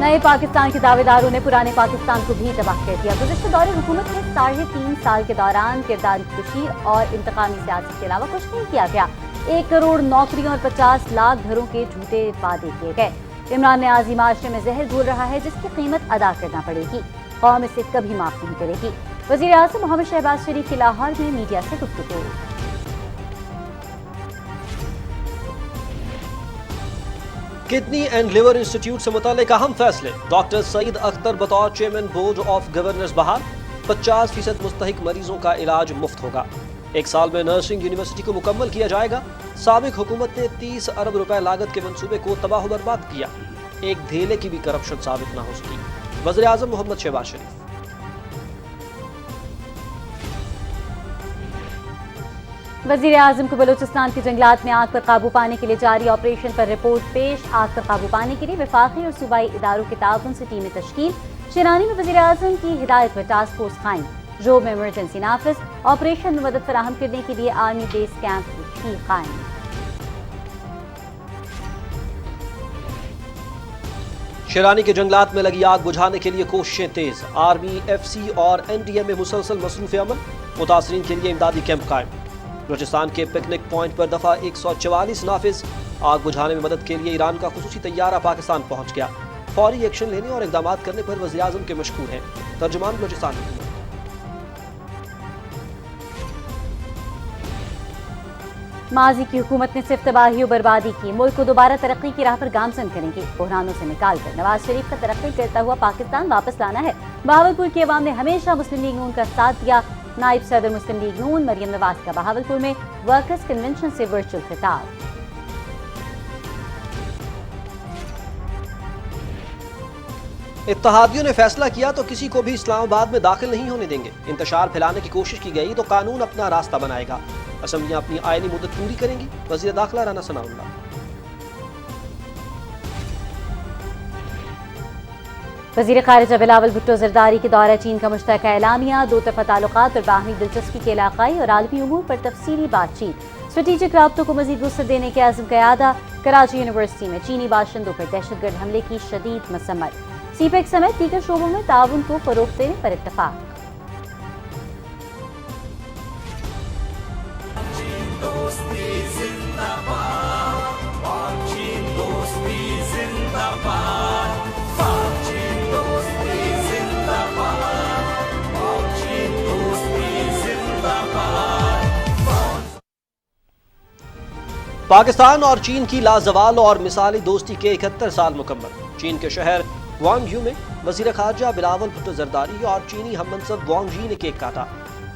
نئے پاکستان کے دعویداروں نے پرانے پاکستان کو بھی تباہ کر دیا۔ گزشتہ دور حکومت میں 3.5 سال کے دوران کرداری کشی اور انتقامی سیاست کے علاوہ کچھ نہیں کیا گیا۔ 1 کروڑ نوکریوں اور 50 لاکھ گھروں کے جھوٹے وعدے کیے گئے۔ عمران نیازی معاشرے میں زہر گھول رہا ہے جس کی قیمت ادا کرنا پڑے گی، قوم اسے کبھی معاف نہیں کرے گی۔ وزیر اعظم محمد شہباز شریف کی لاہور میں میڈیا سے گفتگو۔ کڈنی اینڈ لیور انسٹیٹیوٹ سے متعلق اہم فیصلے۔ ڈاکٹر سعید اختر بطور چیئرمین بورڈ آف گورنرز بحال۔ 50% مستحق مریضوں کا علاج مفت ہوگا۔ 1 سال میں نرسنگ یونیورسٹی کو مکمل کیا جائے گا۔ سابق حکومت نے 30 ارب روپے لاگت کے منصوبے کو تباہ و برباد کیا۔ ایک دھیلے کی بھی کرپشن ثابت نہ ہو سکی۔ وزیر اعظم محمد شہباز شریف۔ وزیر اعظم کو بلوچستان کے جنگلات میں آگ پر قابو پانے کے لیے جاری آپریشن پر رپورٹ پیش۔ آگ پر قابو پانے کے لیے وفاقی اور صوبائی اداروں کے تعاون سے ٹیمیں تشکیل۔ شینانی میں وزیر اعظم کی ہدایت میں ٹاسک فورس قائم۔ جوب میں ایمرجنسی نافذ۔ آپریشن میں مدد فراہم کرنے کے لیے آرمی بیس کیمپ بھی قائم۔ شیرانی کے جنگلات میں لگی آگ بجھانے کے لیے کوششیں تیز۔ آرمی، ایف سی اور این ڈی اے میں مسلسل مصروف عمل۔ متاثرین کے لیے امدادی کیمپ قائم۔ بلوچستان کے پکنک پوائنٹ پر دفعہ 144 نافذ۔ آگ بجھانے میں مدد کے لیے ایران کا خصوصی طیارہ پاکستان پہنچ گیا۔ فوری ایکشن لینے اور اقدامات کرنے پر وزیر اعظم کے مشکور ہیں ترجمان بلوچستان حکومت۔ ماضی کی حکومت نے صرف تباہی و بربادی کی، ملک کو دوبارہ ترقی کی راہ پر گامزن کریں گی۔ بحرانوں سے نکال کر نواز شریف کا ترقی کرتا ہوا پاکستان واپس لانا ہے۔ بہاولپور کی عوام نے ہمیشہ مسلم لیگ نون کا ساتھ دیا۔ نائب صدر مسلم لیگ نون مریم نواز کا بہاولپور میں ورکرز کنونشن سے ورچوئل خطاب۔ اتحادیوں نے فیصلہ کیا تو کسی کو بھی اسلام آباد میں داخل نہیں ہونے دیں گے۔ انتشار پھیلانے کی کوشش کی گئی تو قانون اپنا راستہ بنائے گا۔ اسمبلیاں اپنی آئینی مدت پوری کریں گی۔ وزیر داخلہ رانا ثناء اللہ۔ وزیر خارجہ بلاول بھٹو زرداری کے دورہ چین کا مشترکہ اعلامیہ۔ 2 طرفہ تعلقات اور باہمی دلچسپی کے علاقائی اور عالمی امور پر تفصیلی بات چیت۔ اسٹریٹجک رابطوں کو مزید وسعت دینے کے عزم کا اعادہ۔ کراچی یونیورسٹی میں چینی باشندوں پر دہشت گرد حملے کی شدید مذمت۔ سی پیک سمیت دیگر شعبوں میں تعاون کو فروغ دینے پر اتفاق۔ پاکستان اور چین کی لازوال اور مثالی دوستی کے 71 سال مکمل۔ چین کے شہر گوانگژو میں وزیر خارجہ بلاول بھٹو زرداری اور چینی ہم منصب وانگ جی نے کیک کاٹا۔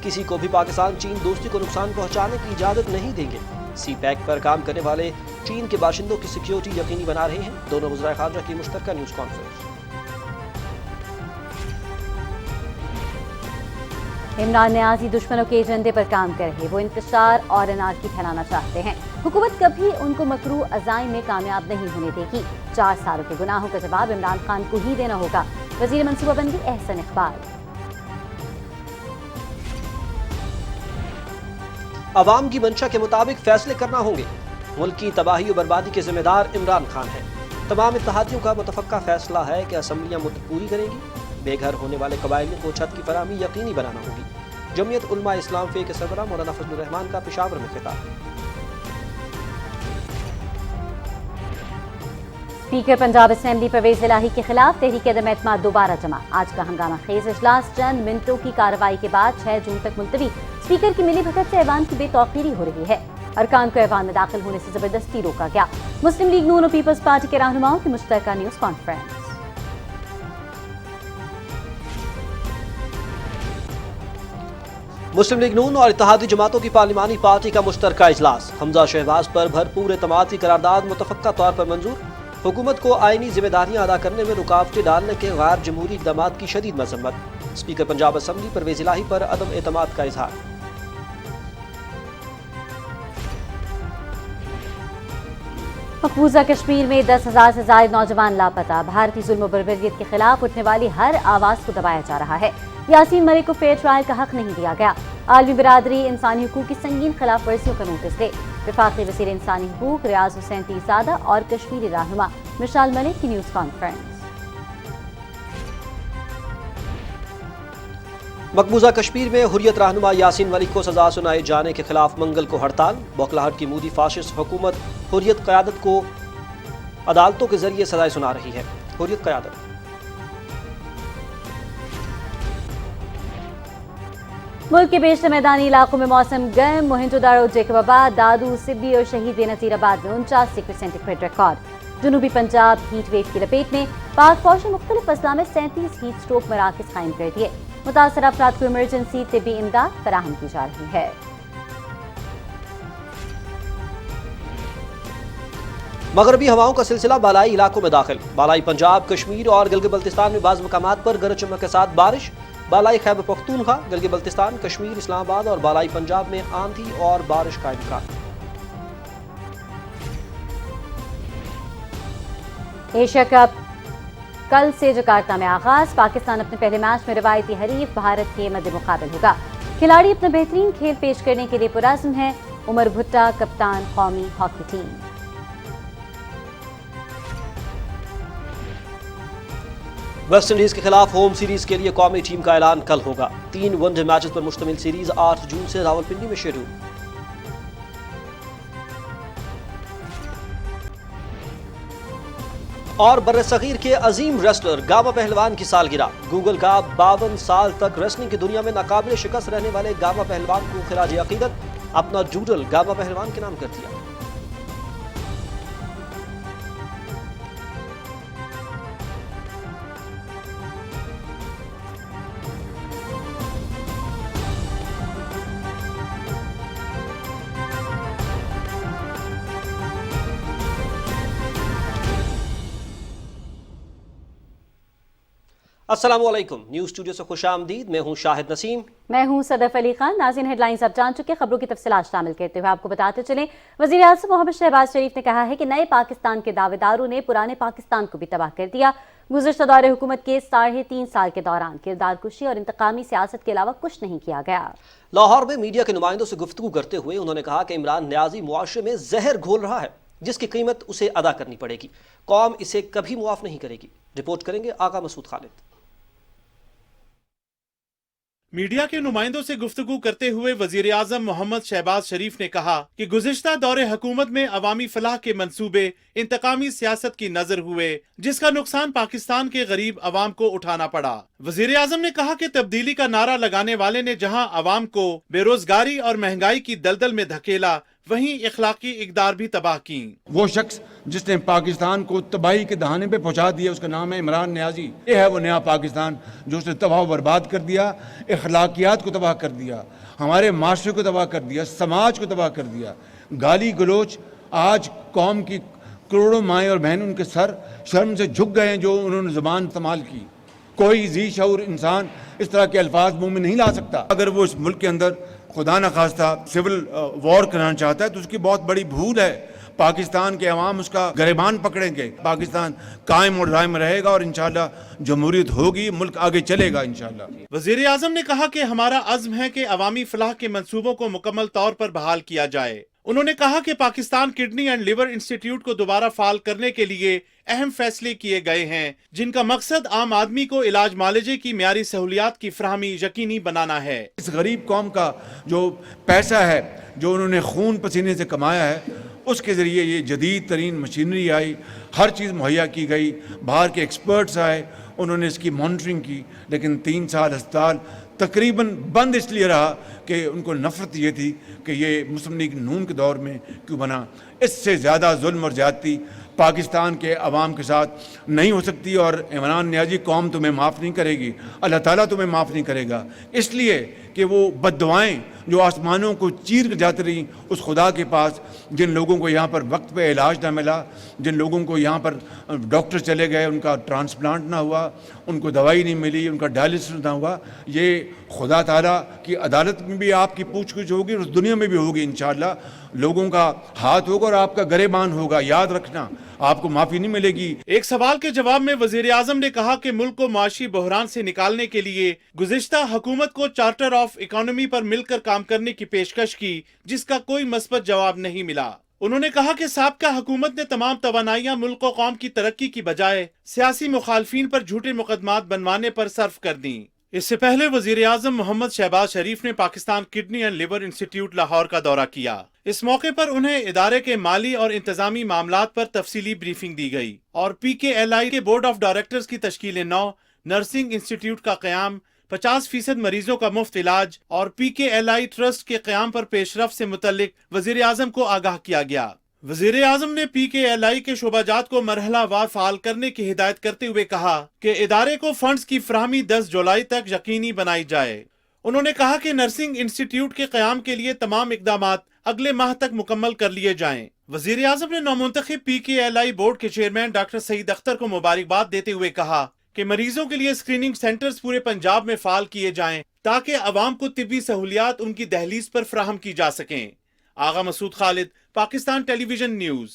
کسی کو بھی پاکستان چین دوستی کو نقصان پہنچانے کی اجازت نہیں دیں گے۔ سی پیک پر کام کرنے والے چین کے باشندوں کی سیکیورٹی یقینی بنا رہے ہیں۔ دونوں وزرائے خارجہ کی مشترکہ نیوز کانفرنس۔ عمران نیازی دشمنوں کے ایجنڈے پر کام کر رہے، وہ انتشار اور انارکی پھیلانا چاہتے ہیں۔ حکومت کبھی ان کو مکروہ عزائم میں کامیاب نہیں ہونے دے گی۔ 4 سالوں کے گناہوں کا جواب عمران خان کو ہی دینا ہوگا۔ وزیر منصوبہ بندی احسن اقبال۔ عوام کی منشا کے مطابق فیصلے کرنا ہوں گے۔ ملک کی تباہی و بربادی کے ذمہ دار عمران خان ہیں۔ تمام اتحادیوں کا متفقہ فیصلہ ہے کہ اسمبلیاں مدت پوری کریں گی۔ بے گھر ہونے والے قبائلیوں کو چھت کی فراہمی یقینی بنانا ہوگی۔ جمعیت علماء اسلام فے کے سربراہ مولانا فضل الرحمان کا پشاور میں خطاب۔ اسپیکر پنجاب اسمبلی پرویز الہی کے خلاف تحریک عدم اعتماد دوبارہ جمع۔ آج کا ہنگامہ خیز اجلاس چند منٹوں کی کارروائی کے بعد 6 جون تک ملتوی۔ اسپیکر کی ملی بھگت سے ایوان کی بے توقیری ہو رہی ہے۔ ارکان کو ایوان میں داخل ہونے سے زبردستی روکا گیا۔ مسلم لیگ نون اور پیپلز پارٹی کے رہنماؤں کی مشترکہ نیوز کانفرنس۔ مسلم لیگ نون اور اتحادی جماعتوں کی پارلیمانی پارٹی کا مشترکہ اجلاس۔ حمزہ شہباز پر بھرپور اعتماد کی قرارداد متفقہ طور پر منظور۔ حکومت کو آئینی ذمہ داریاں ادا کرنے میں رکاوٹیں ڈالنے کے غیر جمہوری اقدامات کی شدید مذمت۔ اسپیکر پنجاب اسمبلی پرویز الہی پر عدم اعتماد کا اظہار۔ مقبوضہ کشمیر میں 10,000 سے زائد نوجوان لاپتہ۔ بھارتی ظلم و بربریت کے خلاف اٹھنے والی ہر آواز کو دبایا جا رہا ہے۔ یاسین ملک کو فیئر ٹرائل کا حق نہیں دیا گیا۔ عالمی برادری انسانی حقوق کی سنگین خلاف ورزیوں کا نوٹس دے۔ وفاقی وزیر انسانی حقوق ریاض حسین پیرزادہ اور کشمیری رہنما مشال ملک کی نیوز کانفرنس۔ मकबूजा कश्मीर में हुर्रियत रहनुमा यासीन मलिक को सजा सुनाए जाने के खिलाफ मंगल को हड़ताल। बौखलाहट की मोदी फाशिस्ट हुकूमत हुर्रियत क़यादत को अदालतों के जरिए सजाएं सुना रही है। हुर्रियत क़यादत मुल्क के बेशतर मैदानी इलाकों में मौसम गर्म। मोहिंजोदारो, जेकबाबाद, दादू, सिब्बी और शहीद नसीराबाद में 49 डिग्री सेंटीग्रेड रिकॉर्ड। जनूबी पंजाब हीट वेव की लपेट में। पाक फौज ने मुख्तलिफ अजला में 37 हीट स्ट्रोक मराकज कायम कर दिए। मुतासर अफराद को इमरजेंसी तिब्बी इमदाद फराहम की जा रही है। मगरबी हवाओं का सिलसिला बालाई इलाकों में दाखिल। बालाई पंजाब, कश्मीर और गिलगित बल्तिस्तान में बाज़ मकामात पर गरज चमक के साथ बारिश। बालाई खैबर पख्तूनख्वा, गिलगित बल्तिस्तान, कश्मीर, इस्लामाबाद और बालाई पंजाब में आंधी और बारिश का इम्कान। एशिया कप कल से जकार्ता में आगाज। पाकिस्तान अपने पहले मैच में रवायती हरीफ भारत के मद्दे मुकाबिल होगा। खिलाड़ी अपना बेहतरीन खेल पेश करने के लिए पुरअज़्म है। उमर भुट्टा, कप्तान कौमी हॉकी टीम। वेस्ट इंडीज के खिलाफ होम सीरीज के लिए कौमी टीम का ऐलान कल होगा। 3 वनडे मैचेस पर मुश्तमिल सीरीज 8 जून से रावलपिंडी में शेड्यूल। और बर्र-ए-सगीर के अजीम रेसलर गामा पहलवान की सालगिरह। गूगल का 52 साल तक रेसलिंग की दुनिया में नाकाबिल शिकस्त रहने वाले गामा पहलवान को खिराज अकीदत अपना डूडल गामा पहलवान के नाम कर दिया। अस्सलामुअलैकुम, न्यूज़ स्टूडियो से खुशामदीद। मैं हूं शाहिद नसीम। मैं हूं सदफ अली खान। नाज़रीन, हेडलाइंस अब जान चुके। खबरों की तफसीलात शामिल करते हुए आपको बताते चलें, वज़ीर आज़म मोहम्मद शहबाज शरीफ ने कहा है कि नए पाकिस्तान के दावेदारों ने पुराने पाकिस्तान को भी तबाह कर दिया। गुज़श्ता दौरे हुकूमत के 3.5 साल के दौरान किरदार कुशी और इंतकामी सियासत के अलावा कुछ नहीं किया गया। लाहौर में मीडिया के नुमाइंदों से गुफ्तगू करते हुए उन्होंने कहा कि इमरान न्याजी मुआशरे में जहर घोल रहा है, जिसकी कीमत उसे अदा करनी पड़ेगी। कौम इसे कभी मुआफ नहीं करेगी। रिपोर्ट करेंगे आगा मसूद खालिद। मीडिया के नुमाइंदों से गुफ्तगू करते हुए वजीर आजम मोहम्मद शहबाज शरीफ ने कहा कि गुज़िश्ता दौरे हुकूमत में अवामी फलाह के मंसूबे इंतकामी सियासत की नजर हुए, जिसका नुकसान पाकिस्तान के गरीब अवाम को उठाना पड़ा। वजीर आजम ने कहा कि तब्दीली का नारा लगाने वाले ने जहां अवाम को बेरोजगारी और महंगाई की दलदल में धकेला, वहीं इखलाकी इकदार भी तबाह की। वो शख्स जिसने पाकिस्तान को तबाही के दहाने पे पहुंचा दिया, उसका नाम है इमरान न्याजी। ये है वो नया पाकिस्तान जो उसने तबाह बर्बाद कर दिया, इखलाकियात को तबाह कर दिया, हमारे माशरे को तबाह कर दिया, समाज को तबाह कर दिया। गाली गलोच, आज कौम की करोड़ों माएँ और बहन उनके सर शर्म से झुक गए हैं जो उन्होंने ज़बान इस्तेमाल की। कोई जी शऊर इंसान इस तरह के अल्फाज मुंह में नहीं ला सकता। अगर वो इस मुल्क के अंदर खुदा न खास्ता सिविल वॉर कराना चाहता है तो उसकी बहुत बड़ी भूल है। पाकिस्तान के अवाम उसका गिरबान पकड़ेंगे। पाकिस्तान कायम और दायम रहेगा और इंशाल्लाह जमहूरियत होगी, मुल्क आगे चलेगा इंशाल्लाह। वजीर आजम ने कहा कि हमारा अज़्म है कि अवामी फलाह के मंसूबों को मुकम्मल तौर पर बहाल किया जाए। उन्होंने कहा कि Pakistan kidney and liver institute को दोबारा फाल करने के लिए अहम फैसले किए गए हैं, जिनका मकसद आम आदमी को इलाज मालजे की म्यारी सहूलियात की फराहमी यकीनी बनाना है। इस गरीब कौम का जो पैसा है, जो उन्होंने खून पसीने से कमाया है, उसके ज़रिए ये जदीद तरीन मशीनरी आई, हर चीज़ मुहैया की गई, बाहर के एक्सपर्ट्स आए, उन्होंने इसकी मॉनिटरिंग की। लेकिन 3 साल अस्पताल तकरीबन बंद इसलिए रहा कि उनको नफरत ये थी कि ये मुस्लिम लीग नून के दौर में क्यों बना। इससे ज़्यादा जुल्म और ज़्यादती पाकिस्तान के अवाम के साथ नहीं हो सकती और इमरान न्याजी कौम तुम्हें माफ़ नहीं करेगी, अल्लाह ताला तुम्हें माफ़ नहीं करेगा। इसलिए कि वो बद्दुआएं जो आसमानों को चीर कर जाती रहीं उस खुदा के पास, जिन लोगों को यहाँ पर वक्त पे इलाज ना मिला, जिन लोगों को यहाँ पर डॉक्टर चले गए, उनका ट्रांसप्लांट ना हुआ, उनको दवाई नहीं मिली, उनका डायलिसिस ना हुआ, ये खुदा ताला की अदालत में भी आपकी पूछ-गुछ होगी और उस दुनिया में भी होगी इंशाअल्लाह। लोगों का हाथ होगा और आपका गरेबान होगा, याद रखना, आपको माफ़ी नहीं मिलेगी। एक सवाल के जवाब में वजीर आजम ने कहा कि मुल्क को माशी बहरान से निकालने के लिए गुज़िश्ता हुकूमत को चार्टर ऑफ इकोनॉमी पर मिलकर काम करने की पेशकश की, जिसका कोई मस्बत जवाब नहीं मिला। उन्होंने कहा कि साबका हुकूमत ने तमाम तवानाइयां मुल्क और कौम की तरक्की की बजाय सियासी मुखालफीन पर झूठे मुकदमात बनवाने पर सर्फ कर दी। इससे पहले वजीर आजम मोहम्मद शहबाज शरीफ ने Pakistan kidney and liver institute Lahore का दौरा किया। इस मौके पर उन्हें इदारे के माली और इंतजामी मामलात पर तफसीली ब्रीफिंग दी गई और PKLI के बोर्ड ऑफ डायरेक्टर्स की तश्कील नौ, नर्सिंग इंस्टीट्यूट का क़याम, 50% मरीजों का मुफ्त इलाज और PKLI ट्रस्ट के क़याम पर पेशरफ से मुतल्लिक वजीर आजम को आगाह किया गया। वजीर आजम ने PKLI के शोबाजात को मरहलावार फाल करने की हिदायत करते हुए कहा कि इदारे को फंड्स की फराहमी 10 जुलाई तक यकीनी बनाई जाए। उन्होंने कहा कि नर्सिंग इंस्टीट्यूट के क़याम के लिए तमाम इक़दामात अगले माह तक मुकम्मल कर लिए जाएं। वजीर आजम ने नौमुंतखब PKLI बोर्ड के चेयरमैन डॉक्टर सईद अख्तर को मुबारकबाद देते हुए कहा कि मरीजों के लिए स्क्रीनिंग सेंटर्स पूरे पंजाब में फाल किए जाएं ताकि अवाम को तिब्बी सहूलियात उनकी दहलीज पर फराहम की जा सकें। आगा मसूद खालिद, पाकिस्तान टेलीविजन न्यूज़।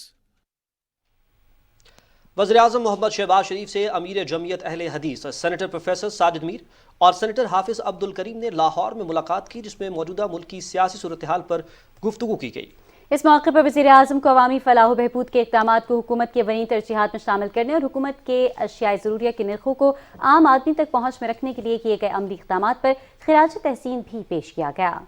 वज़ीर आज़म मोहम्मद शहबाज शरीफ से अमीर जमीयत अहले हदीस सेनेटर प्रोफेसर साजिद मीर और सेनेटर हाफिज अब्दुल करीम ने लाहौर में मुलाकात की, जिसमें मौजूदा मुल्क की सियासी सूरत हाल पर गुफ्तगू की गई। इस मौके पर वज़ीर आज़म को अवामी फलाह बहबूद के इक़दामात को हुकूमत के वनी तरजीहात में शामिल करने और हुकूमत के अशियाए ज़रूरिया के नरखों को आम आदमी तक पहुँच में रखने के लिए किए गए अमली इक़दामात पर खिराज तहसीन भी पेश किया गया।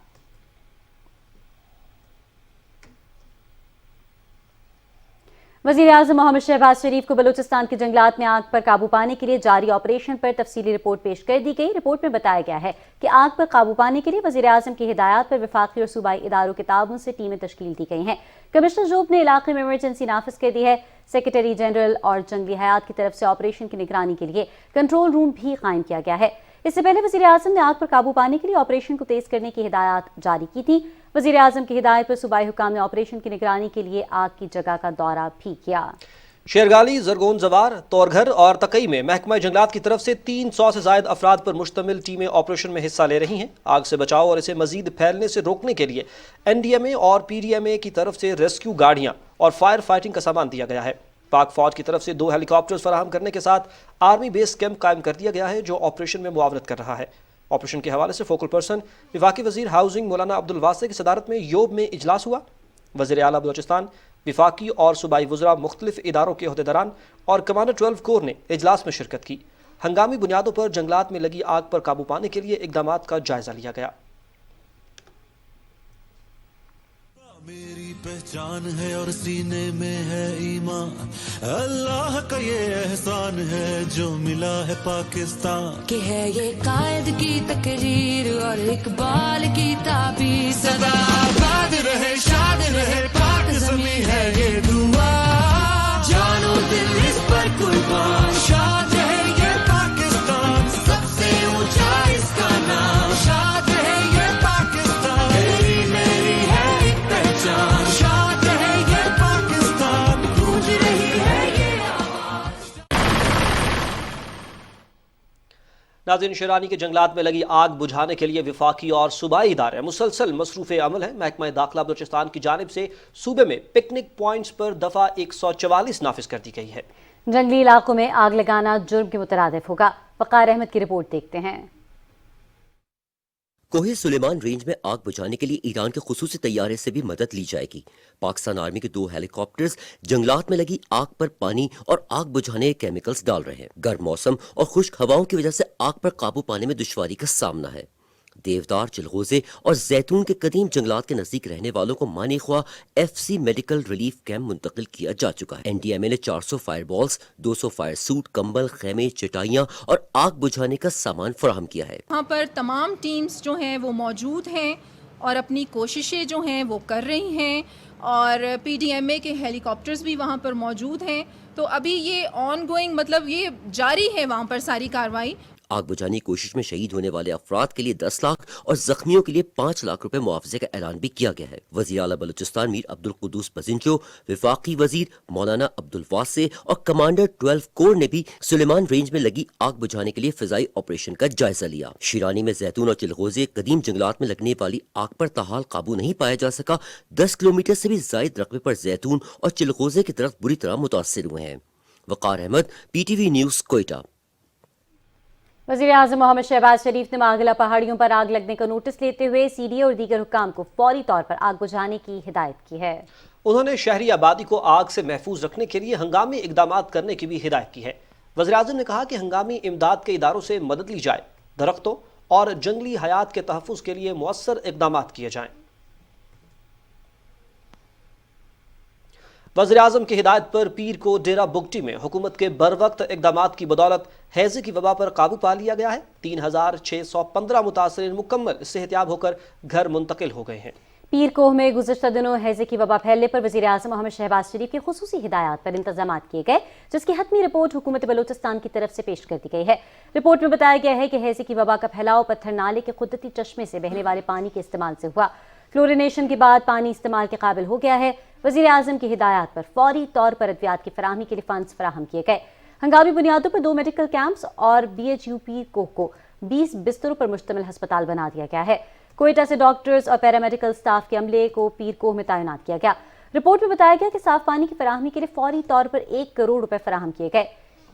वज़ीर आज़म मोहम्मद शहबाज शरीफ को बलूचिस्तान के जंगलात में आग पर काबू पाने के लिए जारी ऑपरेशन पर तफसीली रिपोर्ट पेश कर दी गई। रिपोर्ट में बताया गया है कि आग पर काबू पाने के लिए वज़ीर आज़म की हिदायत पर वफाकी और सूबाई इदारों के ताउन से टीमें तश्कील दी गई हैं। कमिश्नर जोब ने इलाके में इमरजेंसी नाफिज कर दी है। सेक्रेटरी जनरल और जंगली हयात की तरफ से ऑपरेशन की निगरानी के लिए कंट्रोल रूम भी कायम किया गया है। इससे पहले वज़ीर आज़म ने आग पर काबू पाने के लिए ऑपरेशन को तेज करने की हिदायत जारी की थी। वज़ीर आज़म की हिदायत पर सूबाई हुकाम ने ऑपरेशन की निगरानी के लिए आग की जगह का दौरा भी किया। शेरगाली, जरगोन जवार, तौरघर और तकई में महकमा जंगलात की तरफ से 300 से ज़ायद अफराद पर मुश्तमिल टीमें ऑपरेशन में हिस्सा ले रही हैं। आग से बचाव और इसे मजीद फैलने से रोकने के लिए NDMA और PDMA की तरफ से रेस्क्यू गाड़ियाँ और फायर फाइटिंग का सामान दिया गया है। पाक फौज की तरफ से 2 हेलीकॉप्टर्स फराहम करने के साथ आर्मी बेस कैंप कायम कर दिया गया है, जो ऑपरेशन में मुआवनत कर रहा है। ऑपरेशन के हवाले से फोकल पर्सन विफाकी वजीर हाउसिंग मौलाना अब्दुल वासे की सदारत में योब में इजलास हुआ। वज़ीर आला बलूचिस्तान, विफाकी और सूबाई वज़रा, मुख्तलिफ इदारों के अहदेदारान और कमांडर 12 कोर ने इजलास में शिरकत की। हंगामी बुनियादों पर जंगलात में लगी आग पर काबू पाने के लिए इक़दामात का जायजा लिया गया। मेरी पहचान है और सीने में है ईमान, अल्लाह का ये एहसान है जो मिला है पाकिस्तान कि है ये कायद की तकरीर और इकबाल की ताबीर। सदा आबाद रहे, शाद रहे पाक ज़मीं है ये दुआ, जानो दिल इस पर कुर्बान, शाद रहे ये पाकिस्तान, सबसे ऊंचा इसका नाम, शाद रहे ये पाकिस्तान, तेरी मेरी है एक पहचान, शाद रहे ये पाकिस्तान, गूंज रही है ये आवाज। नाज़रीन, शेरानी के जंगलात में लगी आग बुझाने के लिए विफाकी और सूबाई इदारे मुसलसल मसरूफ़ अमल है। महकमा दाखिला बलूचिस्तान की जानिब से सूबे में पिकनिक पॉइंट्स पर दफ़ा 144 नाफिज कर दी गई है। जंगली इलाकों में आग लगाना जुर्म के मुतरादिफ होगा। वक़ार अहमद की रिपोर्ट देखते हैं। कोहे सुलेमान रेंज में आग बुझाने के लिए ईरान के खुसूसी तैयारे से भी मदद ली जाएगी। पाकिस्तान आर्मी के 2 हेलीकॉप्टर्स जंगलात में लगी आग पर पानी और आग बुझाने के केमिकल्स डाल रहे हैं। गर्म मौसम और खुश्क हवाओं की वजह से आग पर काबू पाने में दुश्वारी का सामना है। देवदार, चिलगोजे और जैतून के कदीम जंगलात के नजदीक रहने वालों को मानी ख्वा FC मेडिकल रिलीफ कैंप मुंतकिल किया जा चुका है। NDMA ने 400 फायर बॉल्स, 200 फायर सूट, कंबल, खेमे, चटाइयाँ और आग बुझाने का सामान फराहम किया है। वहाँ पर तमाम टीम्स जो हैं वो मौजूद हैं और अपनी कोशिशें जो हैं वो कर रही हैं और PDMA के हेलीकॉप्टर्स भी वहाँ पर मौजूद हैं। तो अभी ये ऑन गोइंग, मतलब ये जारी है वहाँ पर सारी कार्रवाई। आग बुझाने की कोशिश में शहीद होने वाले अफराद के लिए 10 लाख और जख्मियों के लिए 5 लाख रुपए मुआवजे का ऐलान भी किया गया है। वज़ीर आला बलूचिस्तान मीर अब्दुल कुद्दूस बजिंचो, विफाकी वजीर मौलाना अब्दुल वासे और कमांडर 12 कोर ने भी सुलेमान रेंज में लगी आग बुझाने के लिए फिजाई ऑपरेशन का जायजा लिया। शिरानी में जैतून और चिलगोजे कदीम जंगलात में लगने वाली आग पर ताहाल काबू नहीं पाया जा सका। 10 किलोमीटर से भी जायद रकबे पर जैतून और चिलगोजे की तरफ बुरी तरह मुतासिर हुए हैं। वक़ार अहमद, PTV न्यूज़, कोयटा। वज़ीर आज़म मोहम्मद शहबाज शरीफ ने मांगला पहाड़ियों पर आग लगने का नोटिस लेते हुए CD और दीगर हुक्काम को फौरी तौर पर आग बुझाने की हिदायत की है। उन्होंने शहरी आबादी को आग से महफूज रखने के लिए हंगामी इक़दामात करने की भी हिदायत की है। वज़ीर आज़म ने कहा कि हंगामी इमदाद के इदारों से मदद ली जाए درختوں اور جنگلی حیات کے تحفظ کے لیے مؤثر اقدامات کیے جائیں۔ وزیراعظم کی ہدایت پر پیر کو ڈیرہ بگٹی میں حکومت کے بروقت اقدامات کی بدولت ہیضے کی وبا پر قابو پا لیا گیا ہے۔ 3615 متاثرین مکمل صحتیاب ہو کر گھر منتقل ہو گئے ہیں۔ پیر کوہ میں گزشتہ دنوں ہیضے کی وبا پھیلنے پر وزیراعظم محمد شہباز شریف کی خصوصی ہدایات پر انتظامات کیے گئے، جس کی حتمی رپورٹ حکومت بلوچستان کی طرف سے پیش کر دی گئی ہے۔ رپورٹ میں بتایا گیا ہے کہ ہیضے کی وبا کا پھیلاؤ پتھر نالے کے قدرتی چشمے سے بہنے والے پانی کے استعمال سے ہوا۔ کلورینیشن کے بعد پانی استعمال کے قابل ہو گیا ہے۔ وزیراعظم کی ہدایات پر فوری طور پر ادویات کی فراہمی کے لیے فنڈز فراہم کیے گئے۔ ہنگامی بنیادوں پر 2 میڈیکل کیمپس اور BHU پیر کوہ کو 20 بستروں پر مشتمل ہسپتال بنا دیا گیا ہے۔ کوئٹہ سے ڈاکٹرز اور پیرامیڈیکل سٹاف کے عملے کو پیر کوہ میں تعینات کیا گیا۔ رپورٹ میں بتایا گیا کہ صاف پانی کی فراہمی کے لیے فوری طور پر 1 کروڑ روپے فراہم کیے گئے۔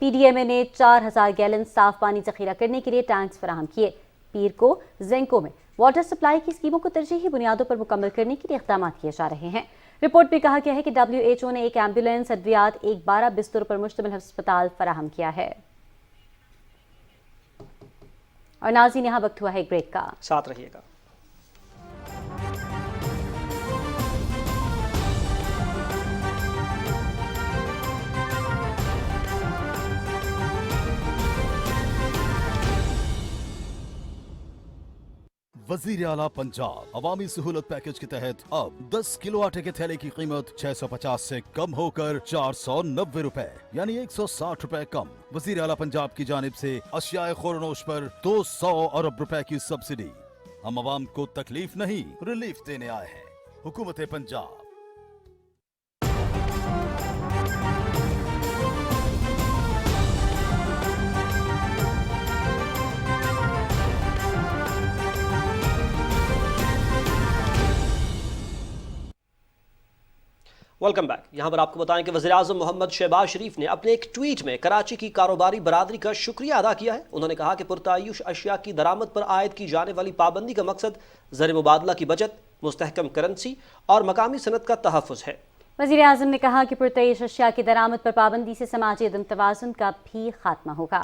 PDMA نے 4000 گیلن صاف پانی ذخیرہ کرنے کے لیے ٹینکس فراہم کیے۔ پیر کو زینکو میں واٹر سپلائی کی اسکیموں کو ترجیحی بنیادوں پر مکمل کرنے کے لیے اقدامات کیے جا رہے ہیں۔ رپورٹ میں کہا گیا ہے کہ WHO نے 1 ایمبولینس، ادویات، 12 بستروں پر مشتمل ہسپتال فراہم کیا ہے۔ اور ناظرین، یہاں وقت ہوا ہے ایک بریک کا، ساتھ رہیے گا۔ وزیر اعلیٰ پنجاب عوامی سہولت پیکج کے تحت اب 10 کلو آٹے کے تھیلے کی قیمت 650 سے کم ہو کر 490 روپے یعنی 160 روپے کم۔ وزیر اعلیٰ پنجاب کی جانب سے اشیاء خورنوش پر 200 ارب روپے کی سبسڈی۔ ہم عوام کو تکلیف نہیں ریلیف دینے آئے ہیں۔ حکومت پنجاب۔ Welcome back. یہاں پر آپ کو بتائیں کہ وزیراعظم محمد شہباز شریف نے اپنے ایک ٹویٹ میں کراچی کی کاروباری برادری کا شکریہ ادا کیا ہے۔ انہوں نے کہا کہ پرتعیش اشیاء کی درآمد پر عائد کی جانے والی پابندی کا مقصد زر مبادلہ کی بچت، مستحکم کرنسی اور مقامی صنعت کا تحفظ ہے۔ وزیر اعظم نے کہا کہ پرتعیش اشیاء کی درآمد پر پابندی سے سماجی عدم توازن کا بھی خاتمہ ہوگا۔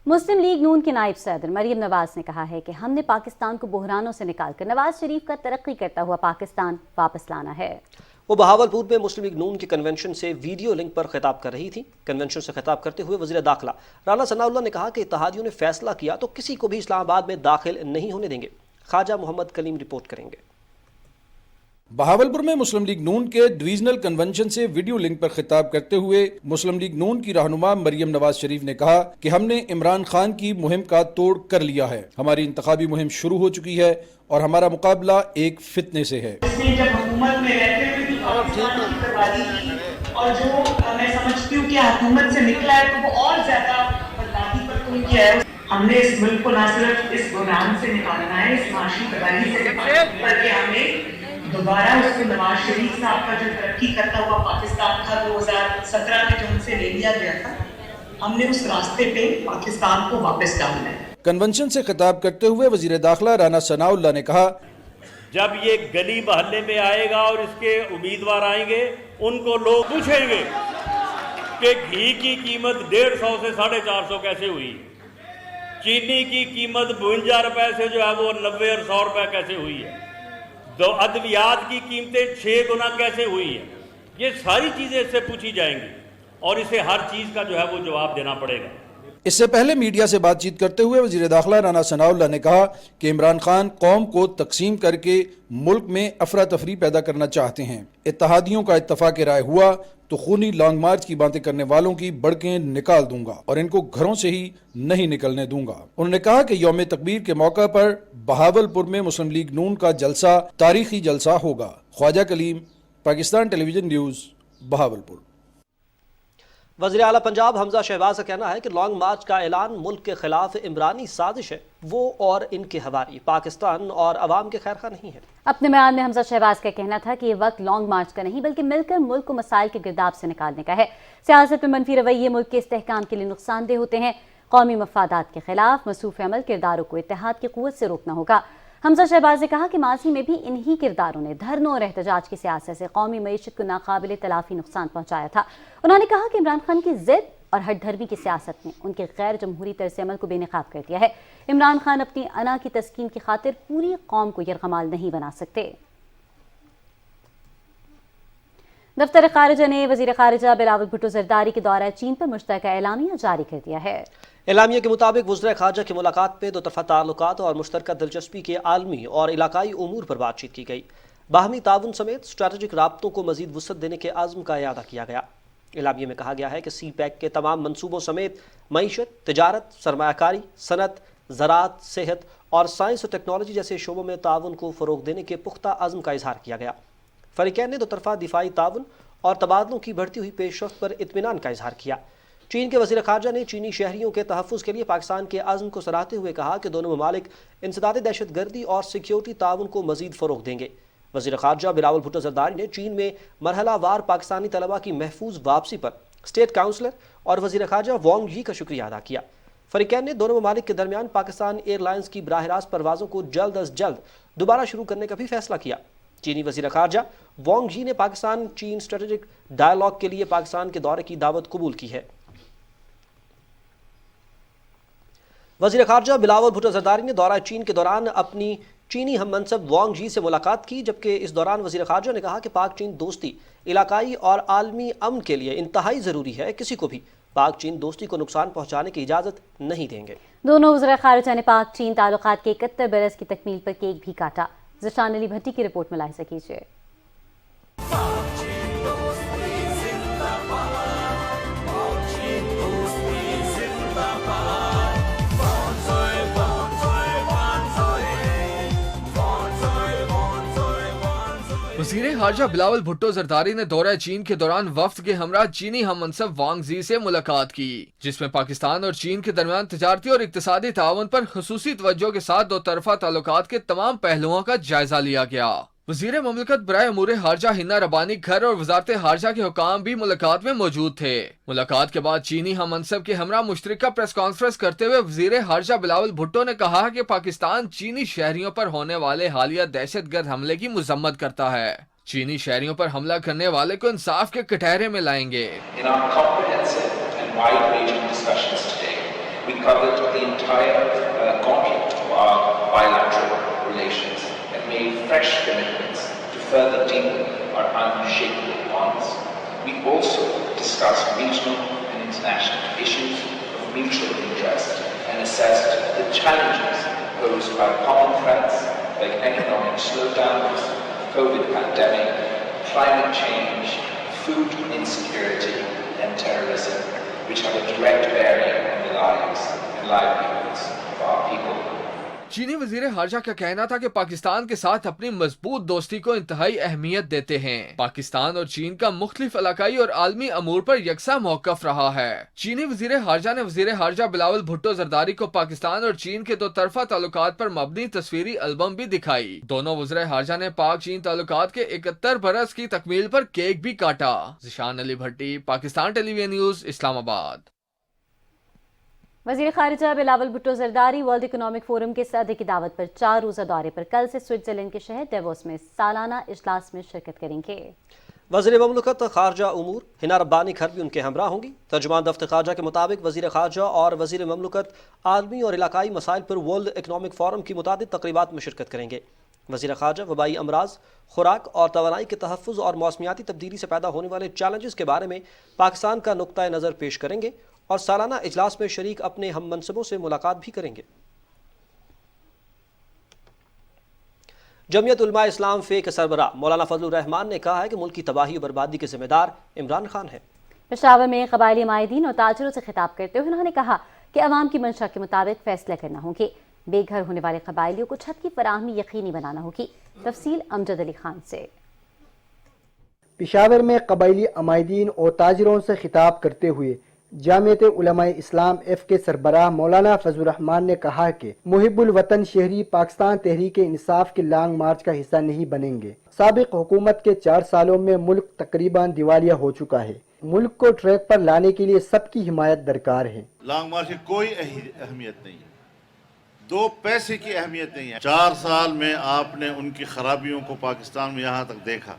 مسلم لیگ نون کے نائب صدر مریم نواز نے کہا ہے کہ ہم نے پاکستان کو بحرانوں سے نکال کر نواز شریف کا ترقی کرتا ہوا پاکستان واپس لانا ہے۔ وہ بہاولپور میں مسلم لیگ نون کے کنونشن سے ویڈیو لنک پر خطاب کر رہی تھی۔ کنونشن سے خطاب کرتے ہوئے وزیر داخلہ رانا ثناء اللہ نے کہا کہ اتحادیوں نے فیصلہ کیا تو کسی کو بھی اسلام آباد میں داخل نہیں ہونے دیں گے۔ خواجہ محمد کلیم رپورٹ کریں گے۔ بہاولپور میں مسلم لیگ نون کے ڈویژنل کنونشن سے ویڈیو لنک پر خطاب کرتے ہوئے مسلم لیگ نون کی رہنما مریم نواز شریف نے کہا کہ ہم نے عمران خان کی مہم کا توڑ کر لیا ہے۔ ہماری انتخابی مہم شروع ہو چکی ہے اور ہمارا مقابلہ ایک فتنے سے ہے۔ جب حکومت میں رہتے ہوئے بھی پاکستان کی بربادی کی اور جو میں سمجھتی ہوں کہ حکومت سے نکلا ہے تو وہ اور زیادہ بربادی پر کن کیا ہے۔ ہم نے اس ملک کو نہ صرف اس بحران سے نکالنا ہے، اس معاشی تباہی سے نکالنا ہے، بلکہ ہمیں دوبارہ اس کو نواز شریف صاحب کا جو ترقی کرتا ہوا پاکستان تھا 2017 میں جو ہم سے لے لیا گیا تھا، ہم نے اس راستے پہ پاکستان کو واپس ڈالنا ہے۔ کنونشن سے خطاب کرتے ہوئے وزیر داخلہ رانا ثناء اللہ نے کہا جب یہ گلی محلے میں آئے گا اور اس کے امیدوار آئیں گے، ان کو لوگ پوچھیں گے کہ گھی کی قیمت 150 سے 450 کیسے ہوئی، چینی کی قیمت 52 روپے سے جو ہے وہ 90 اور 100 روپے کیسے ہوئی ہے، دو ادویات کی قیمتیں 6 گنا کیسے ہوئی ہیں۔ یہ ساری چیزیں اس سے پوچھی جائیں گی اور اسے ہر چیز کا جو ہے وہ جواب دینا پڑے گا۔ اس سے پہلے میڈیا سے بات چیت کرتے ہوئے وزیر داخلہ رانا ثناء اللہ نے کہا کہ عمران خان قوم کو تقسیم کر کے ملک میں افراتفری پیدا کرنا چاہتے ہیں۔ اتحادیوں کا اتفاق رائے ہوا تو خونی لانگ مارچ کی باتیں کرنے والوں کی بڑکیں نکال دوں گا اور ان کو گھروں سے ہی نہیں نکلنے دوں گا۔ انہوں نے کہا کہ یوم تکبیر کے موقع پر بہاولپور میں مسلم لیگ نون کا جلسہ تاریخی جلسہ ہوگا۔ خواجہ کلیم، پاکستان ٹیلی ویژن نیوز، بہاولپور۔ وزیر اعلیٰ پنجاب حمزہ شہباز کا کہنا ہے کہ لانگ مارچ کا اعلان ملک کے خلاف عمرانی سازش ہے، وہ اور ان کے حواری پاکستان اور عوام کے خیر خواہ نہیں ہے۔ اپنے بیان میں حمزہ شہباز کا کہنا تھا کہ یہ وقت لانگ مارچ کا نہیں بلکہ مل کر ملک کو مسائل کے گرداب سے نکالنے کا ہے۔ سیاست میں منفی رویے ملک کے استحکام کے لیے نقصان دہ ہوتے ہیں۔ قومی مفادات کے خلاف مصروف عمل کرداروں کو اتحاد کی قوت سے روکنا ہوگا۔ حمزہ شہباز نے کہا کہ ماضی میں بھی انہی کرداروں نے دھرنوں اور احتجاج کی سیاست سے قومی معیشت کو ناقابل تلافی نقصان پہنچایا تھا۔ انہوں نے کہا کہ عمران خان کی ضد اور ہٹ دھرمی کی سیاست نے ان کے غیر جمہوری طرز عمل کو بے نقاب کر دیا ہے۔ عمران خان اپنی انا کی تسکین کی خاطر پوری قوم کو یرغمال نہیں بنا سکتے۔ دفتر خارجہ نے وزیر خارجہ بلاول بھٹو زرداری کے دورہ چین پر مشترکہ اعلامیہ جاری کر دیا ہے۔ اعلامیہ کے مطابق وزراء خارجہ کی ملاقات میں دو طرفہ تعلقات اور مشترکہ دلچسپی کے عالمی اور علاقائی امور پر بات چیت کی گئی۔ باہمی تعاون سمیت اسٹریٹجک رابطوں کو مزید وسعت دینے کے عزم کا اعادہ کیا گیا۔ اعلامیہ میں کہا گیا ہے کہ سی پیک کے تمام منصوبوں سمیت معیشت، تجارت، سرمایہ کاری، صنعت، زراعت، صحت اور سائنس و ٹیکنالوجی جیسے شعبوں میں تعاون کو فروغ دینے کے پختہ عزم کا اظہار کیا گیا۔ فریقین نے دو طرفہ دفاعی تعاون اور تبادلوں کی بڑھتی ہوئی پیش رفت پر اطمینان کا اظہار کیا۔ چین کے وزیر خارجہ نے چینی شہریوں کے تحفظ کے لیے پاکستان کے عزم کو سراہتے ہوئے کہا کہ دونوں ممالک انسداد دہشت گردی اور سیکیورٹی تعاون کو مزید فروغ دیں گے۔ وزیر خارجہ بلاول بھٹو زرداری نے چین میں مرحلہ وار پاکستانی طلبہ کی محفوظ واپسی پر اسٹیٹ کاؤنسلر اور وزیر خارجہ وانگ یی کا شکریہ ادا کیا۔ فریقین نے دونوں ممالک کے درمیان پاکستان ایئر لائنز کی براہ راست پروازوں کو جلد از جلد دوبارہ شروع کرنے کا بھی فیصلہ کیا۔ چینی وزیر خارجہ وانگ یی نے پاکستان چین اسٹریٹجک ڈائیلاگ کے لیے پاکستان کے دورے کی دعوت قبول کی ہے۔ وزیر خارجہ بلاول بھٹو زرداری نے دورہ چین کے دوران اپنی چینی ہم منصب وانگ یی سے ملاقات کی، جبکہ اس دوران وزیر خارجہ نے کہا کہ پاک چین دوستی علاقائی اور عالمی امن کے لیے انتہائی ضروری ہے، کسی کو بھی پاک چین دوستی کو نقصان پہنچانے کی اجازت نہیں دیں گے۔ دونوں وزراء خارجہ نے پاک چین تعلقات کے 71 برس کی تکمیل پر کیک بھی کاٹا۔ ذیشان علی بھٹی کی رپورٹ ملاحظہ کیجیے۔ وزیر خارجہ بلاول بھٹو زرداری نے دورہ چین کے دوران وفد کے ہمراہ چینی ہم منصب وانگ زی سے ملاقات کی، جس میں پاکستان اور چین کے درمیان تجارتی اور اقتصادی تعاون پر خصوصی توجہ کے ساتھ دو طرفہ تعلقات کے تمام پہلوؤں کا جائزہ لیا گیا۔ وزیر مملکت برائے امور خارجہ ہنا ربانی گھر اور وزارت خارجہ کے حکام بھی ملاقات میں موجود تھے۔ ملاقات کے بعد چینی ہم منصب کے ہمراہ مشترکہ پریس کانفرنس کرتے ہوئے وزیر خارجہ بلاول بھٹو نے کہا کہ پاکستان چینی شہریوں پر ہونے والے حالیہ دہشت گرد حملے کی مذمت کرتا ہے۔ چینی شہریوں پر حملہ کرنے والے کو انصاف کے کٹہرے میں لائیں گے۔ further deepen our unshakable bonds. We also discussed regional and international issues of mutual interest and assessed the challenges posed by common threats like economic slowdowns, COVID pandemic, climate change, food insecurity and terrorism, which have a direct bearing on the lives and livelihoods of our people. چینی وزیر خارجہ کا کہنا تھا کہ پاکستان کے ساتھ اپنی مضبوط دوستی کو انتہائی اہمیت دیتے ہیں۔ پاکستان اور چین کا مختلف علاقائی اور عالمی امور پر یکساں موقف رہا ہے۔ چینی وزیر خارجہ نے وزیر خارجہ بلاول بھٹو زرداری کو پاکستان اور چین کے دو طرفہ تعلقات پر مبنی تصویری البم بھی دکھائی۔ دونوں وزراء خارجہ نے پاک چین تعلقات کے 71 برس کی تکمیل پر کیک بھی کاٹا۔ ذیشان علی بھٹی، پاکستان ٹیلی ویژن نیوز، اسلام آباد۔ وزیر خارجہ Bilawal Bhutto Zardari world economic forum کے صدر کی دعوت پر 4 روزہ دورے پر کل سے سوئٹزرلینڈ کے شہر ڈیووس میں سالانہ اجلاس میں شرکت کریں گے۔ وزیر مملکت خارجہ امور ہنا ربانی گھر بھی ان کے ہمراہ ہوں گی۔ ترجمان دفتر خارجہ کے مطابق وزیر خارجہ اور وزیر مملکت عالمی اور علاقائی مسائل پر ورلڈ اکنامک فورم کی متعدد تقریبات میں شرکت کریں گے۔ وزیر خارجہ وبائی امراض، خوراک اور توانائی کے تحفظ اور موسمیاتی تبدیلی سے پیدا ہونے والے چیلنجز کے بارے میں پاکستان کا نقطہ نظر پیش کریں گے اور سالانہ اجلاس میں شریک اپنے ہم منصبوں سے ملاقات بھی کریں گے۔ جمعیت علماء اسلام فے کے سربراہ مولانا فضل الرحمان نے کہا ہے کہ ملک کی تباہی و بربادی کے ذمہ دار عمران خان ہے۔ پشاور میں قبائلی مائدین اور تاجروں سے خطاب کرتے ہوئے انہوں نے کہا کہ عوام کی منشا کے مطابق فیصلے کرنا ہوگی۔ بے گھر ہونے والے قبائلیوں کو چھت کی فراہمی یقینی بنانا ہوگی۔ تفصیل امجد علی خان سے۔ پشاور میں قبائلی عمائدین اور تاجروں سے خطاب کرتے ہوئے جامعیت علماء اسلام ایف کے سربراہ مولانا فضل الرحمان نے کہا کہ محب الوطن شہری پاکستان تحریک انصاف کے لانگ مارچ کا حصہ نہیں بنیں گے۔ سابق حکومت کے 4 سالوں میں ملک تقریباً دیوالیہ ہو چکا ہے۔ ملک کو ٹریک پر لانے کے لیے سب کی حمایت درکار ہے۔ لانگ مارچ کی کوئی اہمیت نہیں ہے، 2 پیسے کی اہمیت نہیں ہے۔ 4 سال میں آپ نے ان کی خرابیوں کو پاکستان میں یہاں تک دیکھا۔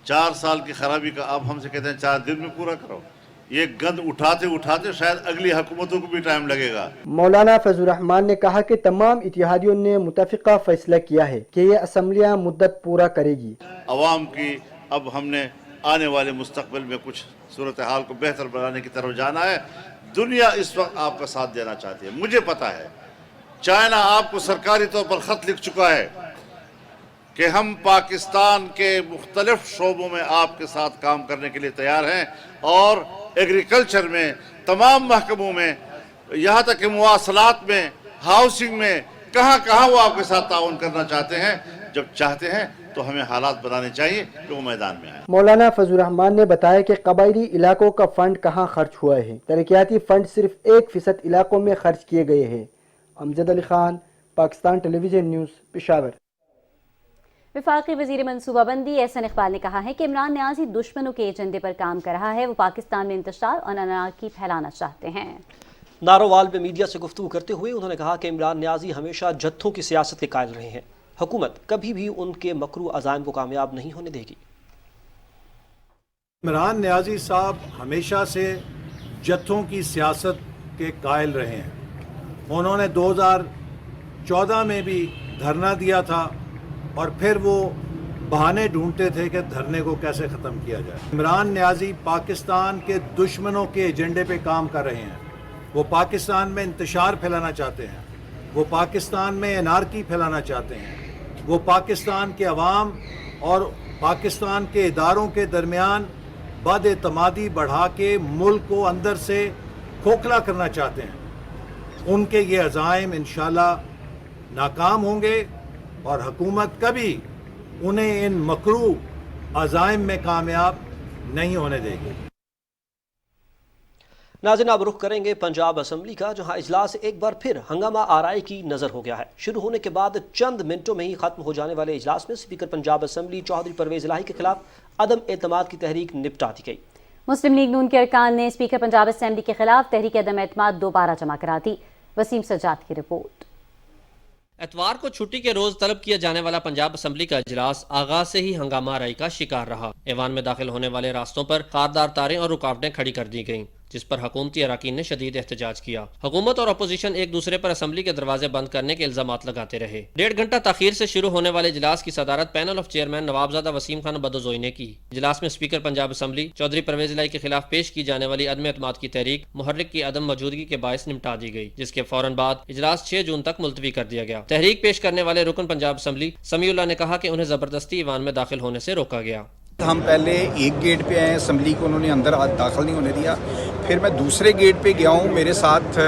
4 سال کی خرابی کا آپ ہم سے کہتے ہیں 4 دن میں پورا کرو۔ ये गंद उठाते उठाते शायद अगली हुकूमतों को भी टाइम लगेगा। मौलाना फजल रहमान ने कहा कि तमाम इत्तेहादियों ने मुतफ़िका फैसला किया है कि ये असम्बलियाँ मुद्दत पूरा करेगी। अवाम की अब हमने आने वाले मुस्तकबिल में कुछ सूरत हाल को बेहतर बनाने की तरफ जाना है। दुनिया इस वक्त आपका साथ देना चाहती है, मुझे पता है। चाइना आपको सरकारी तौर पर ख़त लिख चुका है कि हम पाकिस्तान के मुख्तलिफ शोबों में आपके साथ काम करने के लिए तैयार हैं और एग्रीकल्चर में, तमाम महकमों में, यहाँ तक कि मुवासलात में, हाउसिंग में, कहाँ कहाँ वो आपके साथ ताउन करना चाहते हैं। जब चाहते हैं तो हमें हालात बनाने चाहिए कि वो मैदान में आए। मौलाना फजल रहमान ने बताया कि कबायली इलाकों का फंड कहाँ खर्च हुआ है। तरक्याती फंड सिर्फ 1% इलाकों में खर्च किए गए हैं। Amjad Ali Khan, Pakistan television news, Peshawar. वफाकी वजीर मनसूबाबंदी एहसन इकबाल ने कहा है कि इमरान न्याजी दुश्मनों के एजेंडे पर काम कर रहा है। वो पाकिस्तान में इंतशार और अनारकी फैलाना चाहते हैं। नारोवाल में मीडिया से गुफ्तगू करते हुए उन्होंने कहा कि इमरान न्याजी हमेशा जत्थों की सियासत के कायल रहे हैं। हुकूमत कभी भी उनके मकरू अज़ाइम को कामयाब नहीं होने देगी। इमरान न्याजी साहब हमेशा से जत्थों की सियासत के कायल रहे हैं। उन्होंने 2014 में भी धरना दिया था और फिर वो बहाने ढूंढते थे कि धरने को कैसे ख़त्म किया जाए। इमरान न्याजी पाकिस्तान के दुश्मनों के एजेंडे पे काम कर रहे हैं। वो पाकिस्तान में इंतशार फैलाना चाहते हैं, वो पाकिस्तान में एनार्की फैलाना चाहते हैं, वो पाकिस्तान के अवाम और पाकिस्तान के इदारों के दरमियान बद-एतमादी बढ़ा के मुल्क को अंदर से खोखला करना चाहते हैं। उनके ये अज़ाइम इंशाल्लाह नाकाम होंगे और हुकूमत कभी उन्हें इन मकरू अज़ाइम में कामयाब नहीं होने देगी। नाज़रीन, अब रुख करेंगे पंजाब असम्बली का, जहां इजलास एक बार फिर हंगामा आराई की नजर हो गया है। शुरू होने के बाद चंद मिनटों में ही खत्म हो जाने वाले इजलास में स्पीकर पंजाब असम्बली चौधरी परवेज इलाही के खिलाफ अदम एतमाद की तहरीक निपटा दी गई। मुस्लिम लीग नून के अरकान ने स्पीकर पंजाब असम्बली के खिलाफ तहरीक अदम एतमाद दोबारा जमा करा दी। वसीम सजाद की रिपोर्ट। एतवार को छुट्टी के रोज तलब किया जाने वाला पंजाब असम्बली का इजलास आगाज से ही हंगामा आराई का शिकार रहा। ऐवान में दाखिल होने वाले रास्तों पर खारदार तारें और रुकावटें खड़ी कर दी गईं, जिस पर हुकूमती अराकीन ने शदीद एहतजाज किया। हुकूमत और अपोजिशन एक दूसरे पर असम्बली के दरवाजे बंद करने के इल्जामात लगाते रहे। 1.5 घंटा ताखीर से शुरू होने वाले इजलास की सदारत panel of chairman Nawabzada Waseem Khan Badozai ने की। इजलास में स्पीकर पंजाब असम्बली चौधरी परवेज इलाही के खिलाफ पेश की जाने वाली अदम एतमाद की तहरीक मुहर्रिक की अदम मौजूदगी के बायस निपटा दी गई, जिसके फौरन बाद इजलास 6 जून तक मुलतवी कर दिया गया। तहरीक पेश करने वाले रुकन पंजाब असम्बली समीउल्लाह ने कहा कि उन्हें जबरदस्ती ईवान में दाखिल होने से रोका गया। हम पहले एक गेट पे आए असम्बली को, उन्होंने अंदर दाखिल नहीं होने दिया। फिर मैं दूसरे गेट पे गया हूँ, मेरे साथ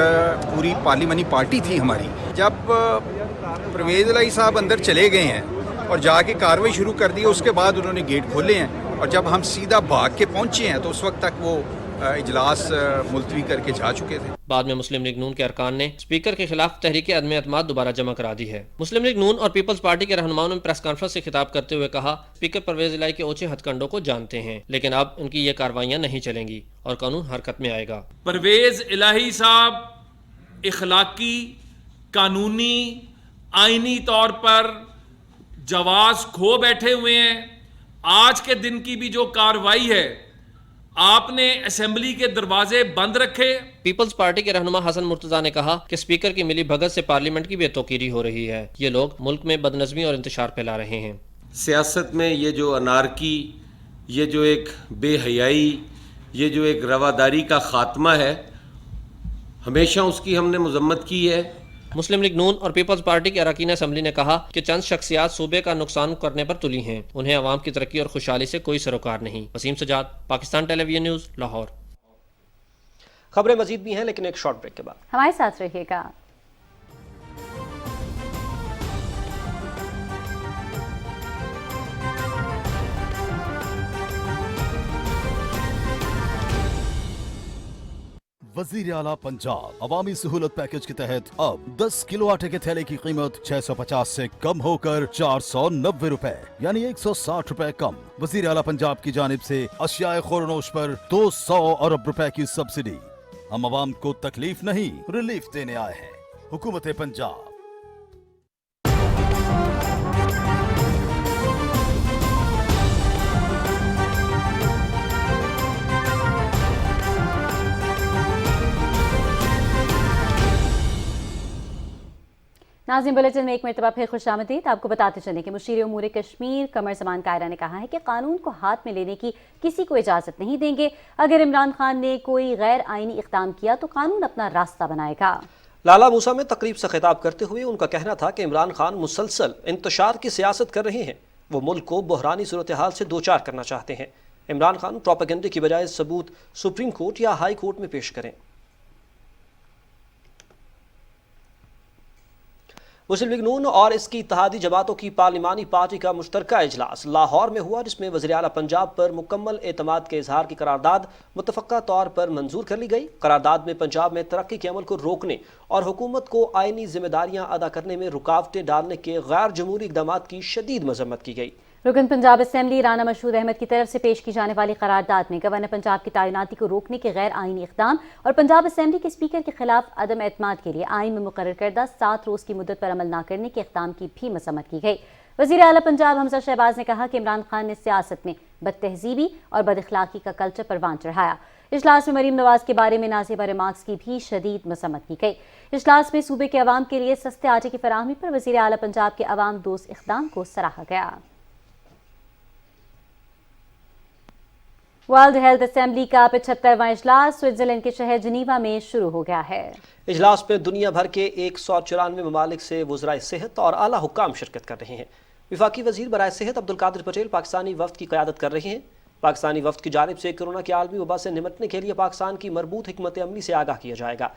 पूरी पार्लिमानी पार्टी थी हमारी। जब परवेज इलाही साहब अंदर चले गए हैं और जाके कार्रवाई शुरू कर दी, उसके बाद उन्होंने गेट खोले हैं और जब हम सीधा भाग के पहुँचे हैं तो उस वक्त तक वो इजलास मुलतवी करके जा चुके थे। बाद में मुस्लिम लीग नून के अरकान ने स्पीकर के खिलाफ तहरीक अदम एतमाद दोबारा जमा करा दी है। मुस्लिम लीग नून और पीपल्स पार्टी के रहनुमाओं ने प्रेस कॉन्फ्रेंस से खिताब करते हुए कहा, स्पीकर परवेज इलाही के ओछे हथकंडों को जानते हैं, लेकिन अब उनकी ये कार्रवाइयां नहीं चलेंगी और कानून हरकत में आएगा। परवेज इलाही साहब इखलाकी, कानूनी, आईनी तौर पर जवाज खो बैठे हुए हैं। आज के दिन की भी जो कार्रवाई है, आपने असेंबली के दरवाजे बंद रखे। पीपल्स पार्टी के रहनुमा हसन मुर्तजा ने कहा कि स्पीकर की मिली भगत से पार्लियामेंट की बेतौकीरी हो रही है। ये लोग मुल्क में बदनज़मी और इंतशार फैला रहे हैं। सियासत में ये जो अनारकी, ये जो एक बेहयाई, ये जो एक रवादारी का खात्मा है, हमेशा उसकी हमने मजम्मत की है। मुस्लिम लीग नून और पीपल्स पार्टी के अरकान असम्बली ने कहा कि चंद शख्सियात सूबे का नुकसान करने पर तुली हैं, उन्हें अवाम की तरक्की और खुशहाली से कोई सरोकार नहीं। Wasim Sajjad, Pakistan television news, Lahore. खबरें मजीद भी हैं, लेकिन एक शॉर्ट ब्रेक के बाद हमारे साथ रहिएगा। वजीर आला पंजाब अवामी सहूलत पैकेज के तहत अब 10 किलो आटे के थैले की कीमत 650 से कम होकर 490 रुपए यानी 160 रुपए कम। वजीर आला पंजाब की जानिब से अशियाए खोरनोश पर 200 अरब रुपए की सब्सिडी। हम अवाम को तकलीफ नहीं, रिलीफ देने आए हैं। हुकूमत पंजाब। नाज़रीन, बुलेटिन में एक मरतबा फिर खुशामदीद। आपको बताते चलें कि मुशीर उमूर कश्मीर कमर ज़मान कायरा ने कहा है कि कानून को हाथ में लेने की किसी को इजाज़त नहीं देंगे। अगर इमरान खान ने कोई गैर आइनी इक़दाम किया तो कानून अपना रास्ता बनाएगा। लाला मूसा में तकरीब से खिताब करते हुए उनका कहना था कि इमरान खान मुसलसल इंतशार की सियासत कर रहे हैं। वो मुल्क को बहरानी सूरत हाल से दो चार करना चाहते हैं। इमरान खान प्रोपेगेंडे की बजाय सबूत सुप्रीम कोर्ट या हाई कोर्ट में पेश करें। मुस्लिम लीग नून और इसकी इत्तेहादी जमातों की पार्लिमानी पार्टी का मुश्तरका इजलास लाहौर में हुआ, जिसमें वज़ीर आला पंजाब पर मुकम्मल एतमाद के इजहार की करारदाद मुतफ़क्का तौर पर मंजूर कर ली गई। करारदाद में पंजाब में तरक्की के अमल को रोकने और हुकूमत को आइनी जिम्मेदारियां अदा करने में रुकावटें डालने के गैर जमहूरी इक़दामात की शदीद मजम्मत की गई। रुकन पंजाब असेंबली राना मशहूर अहमद की तरफ से पेश की जाने वाली करारदाद में गवर्नर पंजाब की तैनाती को रोकने के गैर आइनी इक़दाम और पंजाब असेंबली के स्पीकर के खिलाफ अदम एतमाद के लिए आइन में मुकर्रर करदा 7 रोज़ की मुद्दत पर अमल न करने के इक़दाम की भी मसम्मत की गई। वज़ीर आला पंजाब हमजा शहबाज ने कहा कि इमरान खान ने सियासत में बदतहजीबी और बदअखलाकी का कल्चर परवान चढ़ाया। इजलास में मरीम नवाज के बारे में नाज़िबा रिमार्क्स की भी शदीद मसम्मत की गई। इजलास में सूबे के अवाम के लिए सस्ते आटे की फराहमी पर वज़ीर आला पंजाब के अवाम दोस्त इक़दाम को सराहा गया। वर्ल्ड हेल्थ असेंबली का 75वां इजलास स्विट्जरलैंड के शहर जिनीवा में शुरू हो गया है। इजलास में दुनिया भर के 194 ममालिक से वज़राए सेहत और आला हुक्काम शिरकत कर रहे हैं। वफाकी वज़ीर बराए सेहत अब्दुल कादिर पटेल पाकिस्तानी वफ्द की क़यादत कर रहे हैं। पाकिस्तानी वफ्द की जानिब से कोरोना के आलमी वबा से निमटने के लिए पाकिस्तान की मरबूत हिकमत अमली से आगाह किया जाएगा।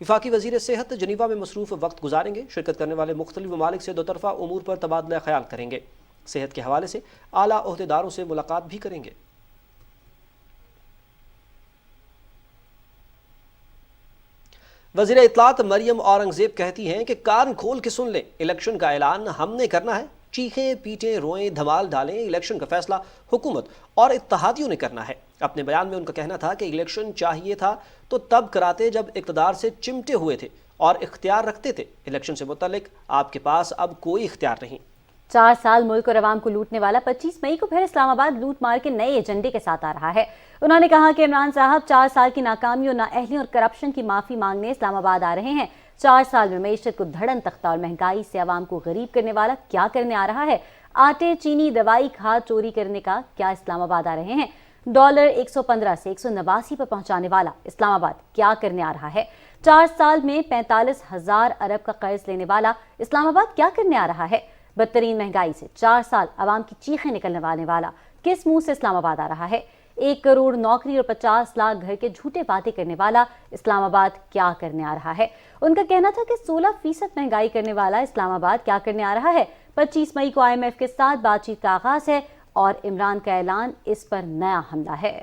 वफाकी वज़ीर सेहत जिनीवा में मसरूफ़ वक्त गुजारेंगे। शिरकत करने वाले मुख्तलिफ ममालिक से दो तरफ़ा उमूर पर तबादला ख्याल करेंगे। सेहत के हवाले से आला ओहदेदारों से मुलाकात भी करेंगे। वज़ीर इत्तलात मरियम औरंगज़ेब कहती हैं कि कान खोल के सुन लें, इलेक्शन का ऐलान हमने करना है। चीखें पीटें रोएं धमाल डालें, इलेक्शन का फैसला हुकूमत और इत्तेहादियों ने करना है। अपने बयान में उनका कहना था कि इलेक्शन चाहिए था तो तब कराते जब इक़्तिदार से चिमटे हुए थे और इख्तियार रखते थे। इलेक्शन से मुतल्लिक आपके पास अब कोई इख्तियार नहीं। 4 साल मुल्क और अवाम को लूटने वाला 25 मई को फिर इस्लामाबाद लूट मार के नए एजेंडे के साथ आ रहा है। उन्होंने कहा कि इमरान साहब 4 साल की नाकामियों, नाअहलियों और करप्शन की माफ़ी मांगने इस्लामाबाद आ रहे हैं। 4 साल में मईशत को धड़न तख्ता और महंगाई से अवाम को गरीब करने वाला क्या करने आ रहा है? आटे, चीनी, दवाई, खाद चोरी करने का क्या इस्लामाबाद आ रहे हैं? डॉलर 115 से 189 पर पहुंचाने वाला इस्लामाबाद क्या करने आ रहा है? 4 साल में 45,000 अरब का कर्ज लेने वाला इस्लामाबाद क्या करने आ रहा है? बदतरीन महंगाई से 4 साल अवाम की चीखें निकलने वाला किस मुंह से इस्लामाबाद आ रहा है? 1 करोड़ नौकरी और 50 लाख घर के झूठे वादे करने वाला इस्लामाबाद क्या करने आ रहा है? उनका कहना था कि 16% महंगाई करने वाला इस्लामाबाद क्या करने आ रहा है? 25 मई को IMF के साथ बातचीत का आगाज है और इमरान का ऐलान इस पर नया हमला है।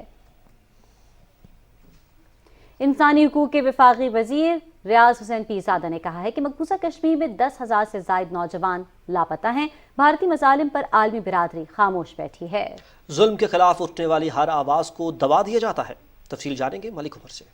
इंसानी हुकूक के वफाकी वजीर रियाज हुसैन पीरजादा ने कहा है कि मकबूजा कश्मीर में 10,000 से ज़ायद नौजवान लापता हैं। भारतीय मजालिम पर आलमी बिरादरी खामोश बैठी है। जुल्म के खिलाफ उठने वाली हर आवाज़ को दबा दिया जाता है। तफसील जानेंगे मलिक उमर से।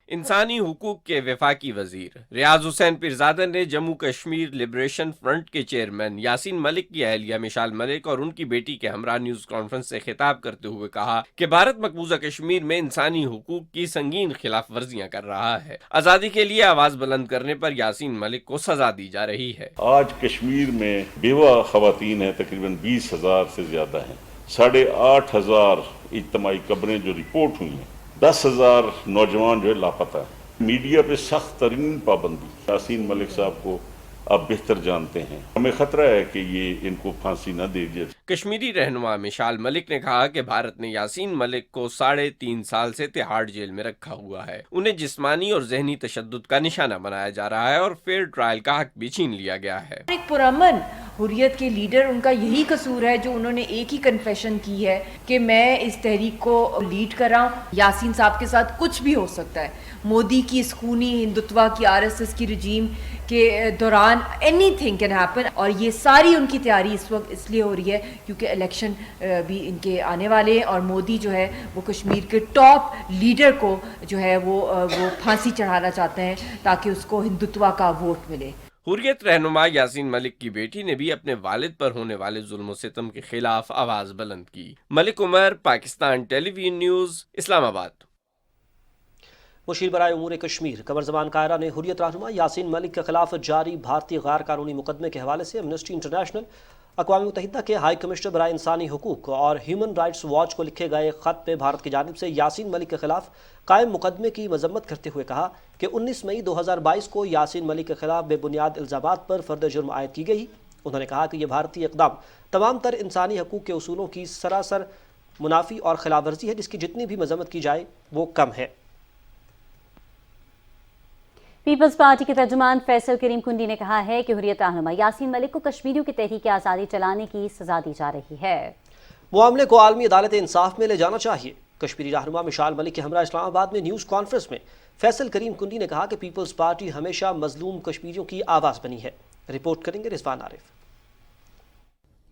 इंसानी हुकूक के वफाकी वजीर रियाज हुसैन पीरजादा ने जम्मू कश्मीर लिबरेशन फ्रंट के चेयरमैन यासीन मलिक की अहलिया मिशाल मलिक और उनकी बेटी के हमरा न्यूज कॉन्फ्रेंस से खिताब करते हुए कहा कि भारत मकबूजा कश्मीर में इंसानी हुकूक की संगीन खिलाफ वर्जियां कर रहा है। आज़ादी के लिए आवाज बुलंद करने पर यासीन मलिक को सजा दी जा रही है। आज कश्मीर में बेवा खवातीन है, तकरीबन 20,000 से ज्यादा हैं। 8,500 इज्तमाई कब्रें जो रिपोर्ट हुई हैं, 10,000 नौजवान जो है लापता है। मीडिया पे सख्त तरीन पाबंदी। यासीन मलिक साहब को आप बेहतर जानते हैं, हमें खतरा है कि ये इनको फांसी न दे दिया। कश्मीरी रहनुमा मिशाल मलिक ने कहा कि भारत ने यासीन मलिक को 3.5 साल से तिहाड़ जेल में रखा हुआ है। उन्हें जिस्मानी और जहनी तशद्दुद का निशाना बनाया जा रहा है और फेयर ट्रायल का हक भी छीन लिया गया है। एक पुरअमन हुर्रियत के लीडर, उनका यही कसूर है जो उन्होंने एक ही कन्फेशन की है कि मैं इस तहरीक को लीड कर रहा हूँ। यासीन साहब के साथ कुछ भी हो सकता है। मोदी की स्कूनी हिंदुत्वा की RSS की रजीम के दौरान एनीथिंग कैन हैपन, और ये सारी उनकी तैयारी इस वक्त इसलिए हो रही है क्योंकि इलेक्शन भी इनके आने वाले हैं और मोदी जो है वो कश्मीर के टॉप लीडर को जो है वो फांसी चढ़ाना चाहते हैं ताकि उसको हिंदुत्वा का वोट मिले। हुर्रियत रहनुमा यासीन मलिक की बेटी ने भी अपने वालिद पर होने वाले जुल्म सितम के खिलाफ आवाज बुलंद की। Malik Umar, Pakistan television news, Islamabad. मुशीर बराए उमूर कश्मीर कमर ज़मान कायरा ने हुर्रियत रहनुमा यासीन मलिक के खिलाफ जारी भारतीय गैर कानूनी मुकदमे के हवाले से एमनेस्टी इंटरनेशनल, अक़वाम मुत्तहिदा के हाई कमिश्नर बराए इंसानी हुकूक और ह्यूमन राइट्स वॉच को लिखे गए ख़त में भारत की जानिब से यासीन मलिक के खिलाफ कायम मुकदमे की मजम्मत करते हुए कहा कि 19 मई 2022 को यासीन मलिक के खिलाफ बेबुनियाद इल्ज़ामात पर फ़र्द जुर्म आयद की गई। उन्होंने कहा कि यह भारतीय इक़दाम तमाम तर इंसानी हकूक़ के उसूलों की सरासर मुनाफी और खिलाफ वर्जी है, जिसकी जितनी भी मजम्मत की जाए वो कम है। पीपल्स पार्टी के तर्जुमान फैसल करीम कुंडी ने कहा है कि हुर्रियत रहनुमा यासीन मलिक को कश्मीरियों की तहरीक आज़ादी चलाने की सजा दी जा रही है। मामले को आलमी अदालत इंसाफ में ले जाना चाहिए। कश्मीरी रहनुमा मिशाल मलिक के हमरा इस्लामाबाद में न्यूज़ कॉन्फ्रेंस में फैसल करीम कुंडी ने कहा कि पीपल्स पार्टी हमेशा मजलूम कश्मीरियों की आवाज़ बनी है। रिपोर्ट करेंगे रिजवान आरिफ।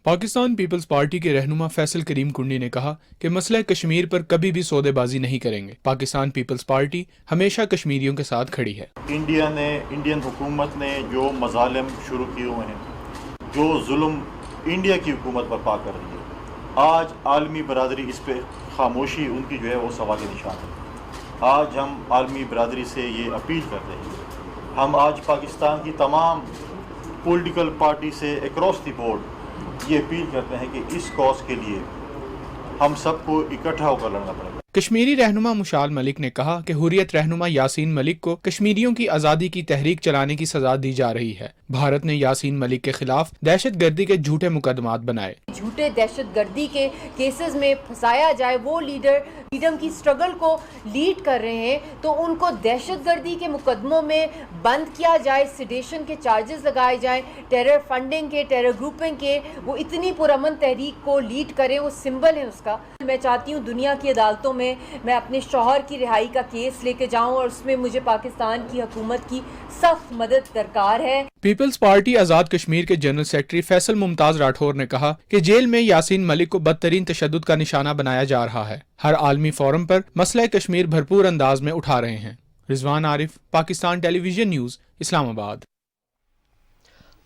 पाकिस्तान पीपल्स पार्टी के रहनुमा फैसल करीम कुंडी ने कहा कि मसला कश्मीर पर कभी भी सौदेबाजी नहीं करेंगे। पाकिस्तान पीपल्स पार्टी हमेशा कश्मीरियों के साथ खड़ी है। इंडियन हुकूमत ने जो मजालिम शुरू किए हुए हैं, जो जुल्म इंडिया की हुकूमत बर्पा कर रही है, आज आलमी बरादरी इस पे खामोशी उनकी जो है वो सवाल के निशान है। आज हम आलमी बरादरी से ये अपील करते हैं, हम आज पाकिस्तान की तमाम पॉलिटिकल पार्टी से अक्रॉस द बोर्ड ये अपील करते हैं कि इस कॉज के लिए हम सबको इकट्ठा होकर लड़ना पड़ेगा। कश्मीरी रहनुमा मुशाल मलिक ने कहा कि हुर्रियत रहनुमा यासीन मलिक को कश्मीरियों की आज़ादी की तहरीक चलाने की सजा दी जा रही है। भारत ने यासीन मलिक के खिलाफ दहशत गर्दी के झूठे मुकदमात बनाए। झूठे दहशत गर्दी के केसेस में फंसाया जाए, वो लीडर फ्रीडम की स्ट्रगल को लीड कर रहे हैं तो उनको दहशत गर्दी के मुकदमों में बंद किया जाए, सिडेशन के चार्जेस लगाए जाए, टेरर फंडिंग के, टेरर ग्रुपिंग के। वो इतनी पुरअमन तहरीक को लीड करें, वो सिंबल है उसका। मैं चाहती हूँ दुनिया की अदालतों में मैं अपने शौहर की रिहाई का केस लेके जाऊं और उसमें मुझे पाकिस्तान की हुकूमत की सख्त मदद दरकार है। पीपल्स पार्टी आज़ाद कश्मीर के जनरल सेक्रेटरी फैसल मुमताज राठौर ने कहा कि जेल में यासीन मलिक को बदतरीन तशद्दुद का निशाना बनाया जा रहा है। हर आलमी फोरम पर मसला कश्मीर भरपूर अंदाज में उठा रहे हैं। Rizwan Arif, Pakistan television news, Islamabad.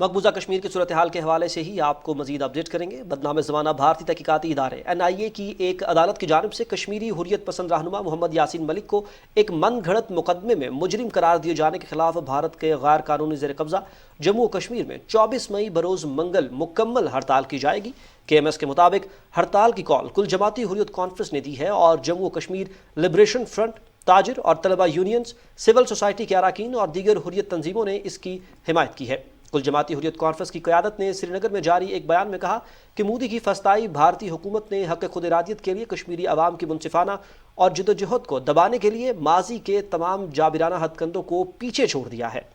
मकबूजा कश्मीर की सूरत हाल के हवाले से ही आपको मजीद अपडेट करेंगे। बदनाम ज़माना भारतीय तहकीकाती इदारे NIA की एक अदालत की जानिब से कश्मीरी हुर्रियत पसंद रहनुमा मोहम्मद यासीन मलिक को एक मन घड़त मुकदमे में मुजरिम करार दिए जाने के खिलाफ भारत के गैर कानूनी ज़ेर कब्जा जम्मू और कश्मीर में 24 मई बरोज़ मंगल मुकम्मल हड़ताल की जाएगी। KMS के मुताबिक हड़ताल की कॉल कुल जमाती हुर्रियत कॉन्फ्रेंस ने दी है और जम्मू और कश्मीर लिबरेशन फ्रंट, ताजिर और तलबा यूनियंस, सिविल सोसाइटी के अरकान और दीगर हुर्रियत तंजीमों ने इसकी हिमायत की है। कुल जमाती हुर्रियत कॉन्फ्रेंस की क़यादत ने श्रीनगर में जारी एक बयान में कहा कि मोदी की फस्ताई भारतीय हुकूमत ने हक़ खुद इरादियत के लिए कश्मीरी अवाम की मुनसिफाना और जदोजहद को दबाने के लिए माजी के तमाम जाबिराना हथकंडों को पीछे छोड़ दिया है।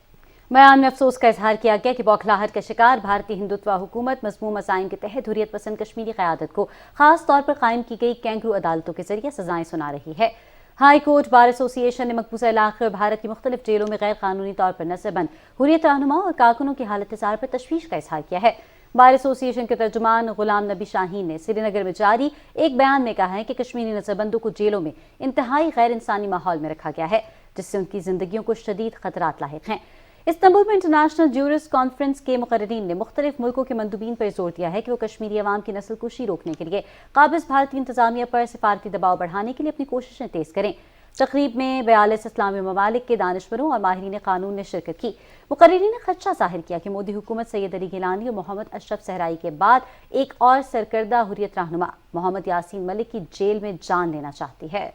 बयान में अफसोस का इजहार किया गया कि बौखलाहट का शिकार भारतीय हिंदुत्व हुकूमत मज़मूम मसाइल के तहत हुर्रियत पसंद कश्मीरी क़यादत को खास तौर पर कायम की गई कैंगरू अदालतों के जरिए सजाएं सुना रही है। हाई कोर्ट बार एसोसिएशन ने मकबूजा इलाके और भारत की मुख्तलिफ जेलों में गैर कानूनी तौर पर नज़रबंद हुर्रियत रहनुमा और कारकुनों की हालत ज़ार पर तशवीश का इजहार किया है। बार एसोसिएशन के तर्जुमान गुलाम नबी शाहीन ने श्रीनगर में जारी एक बयान में कहा है कि कश्मीरी नज़रबंदों को जेलों में इंतहाई गैर इंसानी माहौल में रखा गया है, जिससे उनकी जिंदगियों को शदीद खतरात लाहिक हैं। इस्तांबुल में इंटरनेशनल ज्यूरिस्ट कॉन्फ्रेंस के मुकर्रिरीन ने मुख्तलिफ मुल्कों के मंदूबीन पर जोर दिया है कि वो कश्मीरी अवाम की नस्ल कुशी रोकने के लिए काबिज भारतीय इंतजामिया पर सिफारती दबाव बढ़ाने के लिए अपनी कोशिशें तेज करें। तकरीब में 42 इस्लामी ममालिक के दानिशवरों और माहिरीन कानून ने शिरकत की। मुकर्रिरीन ने खदशा जाहिर किया कि मोदी हुकूमत सैयद अली गिलानी और मोहम्मद अशरफ सहराई के बाद एक और सरकर्दा हुर्रियत रहनुमा मोहम्मद यासीन मलिक की जेल में जान लेना चाहती है।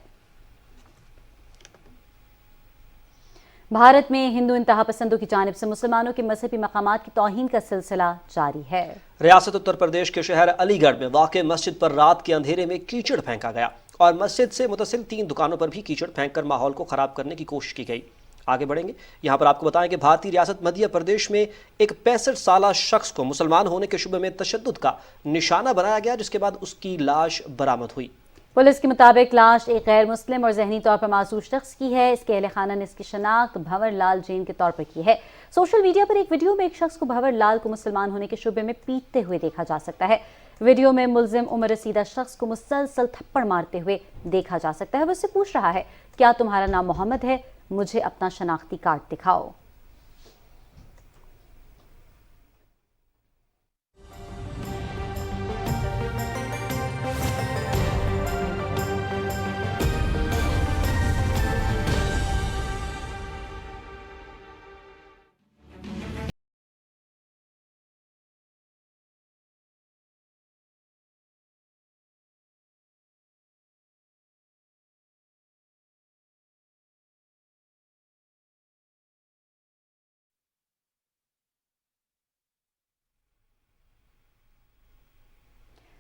भारत में हिंदू इंतहा पसंदों की जानिब से मुसलमानों के मजहबी मकामात की तौहीन का सिलसिला जारी है। रियासत उत्तर प्रदेश के शहर अलीगढ़ में वाक़ मस्जिद पर रात के अंधेरे में कीचड़ फेंका गया और मस्जिद से मुतसिल 3 दुकानों पर भी कीचड़ फेंककर माहौल को खराब करने की कोशिश की गई। आगे बढ़ेंगे, यहाँ पर आपको बताएं कि भारतीय रियासत मध्य प्रदेश में एक 65 साला शख्स को मुसलमान होने के शुबे में तशद्दुद का निशाना बनाया गया, जिसके बाद उसकी लाश बरामद हुई। पुलिस के मुताबिक लाश एक गैर मुस्लिम और जहनी तौर पर मासूर शख्स की है। इसके अहले खाना ने इसकी शनाख्त भंवर लाल जैन के तौर पर की है। सोशल मीडिया पर एक वीडियो में एक शख्स को भंवर लाल को मुसलमान होने के शुबे में पीटते हुए देखा जा सकता है। वीडियो में मुलजिम उम्र रसीदा शख्स को मुसलसल थप्पड़ मारते हुए देखा जा सकता है। वो उससे पूछ रहा है, क्या तुम्हारा नाम मोहम्मद है? मुझे अपना शनाख्ती कार्ड दिखाओ।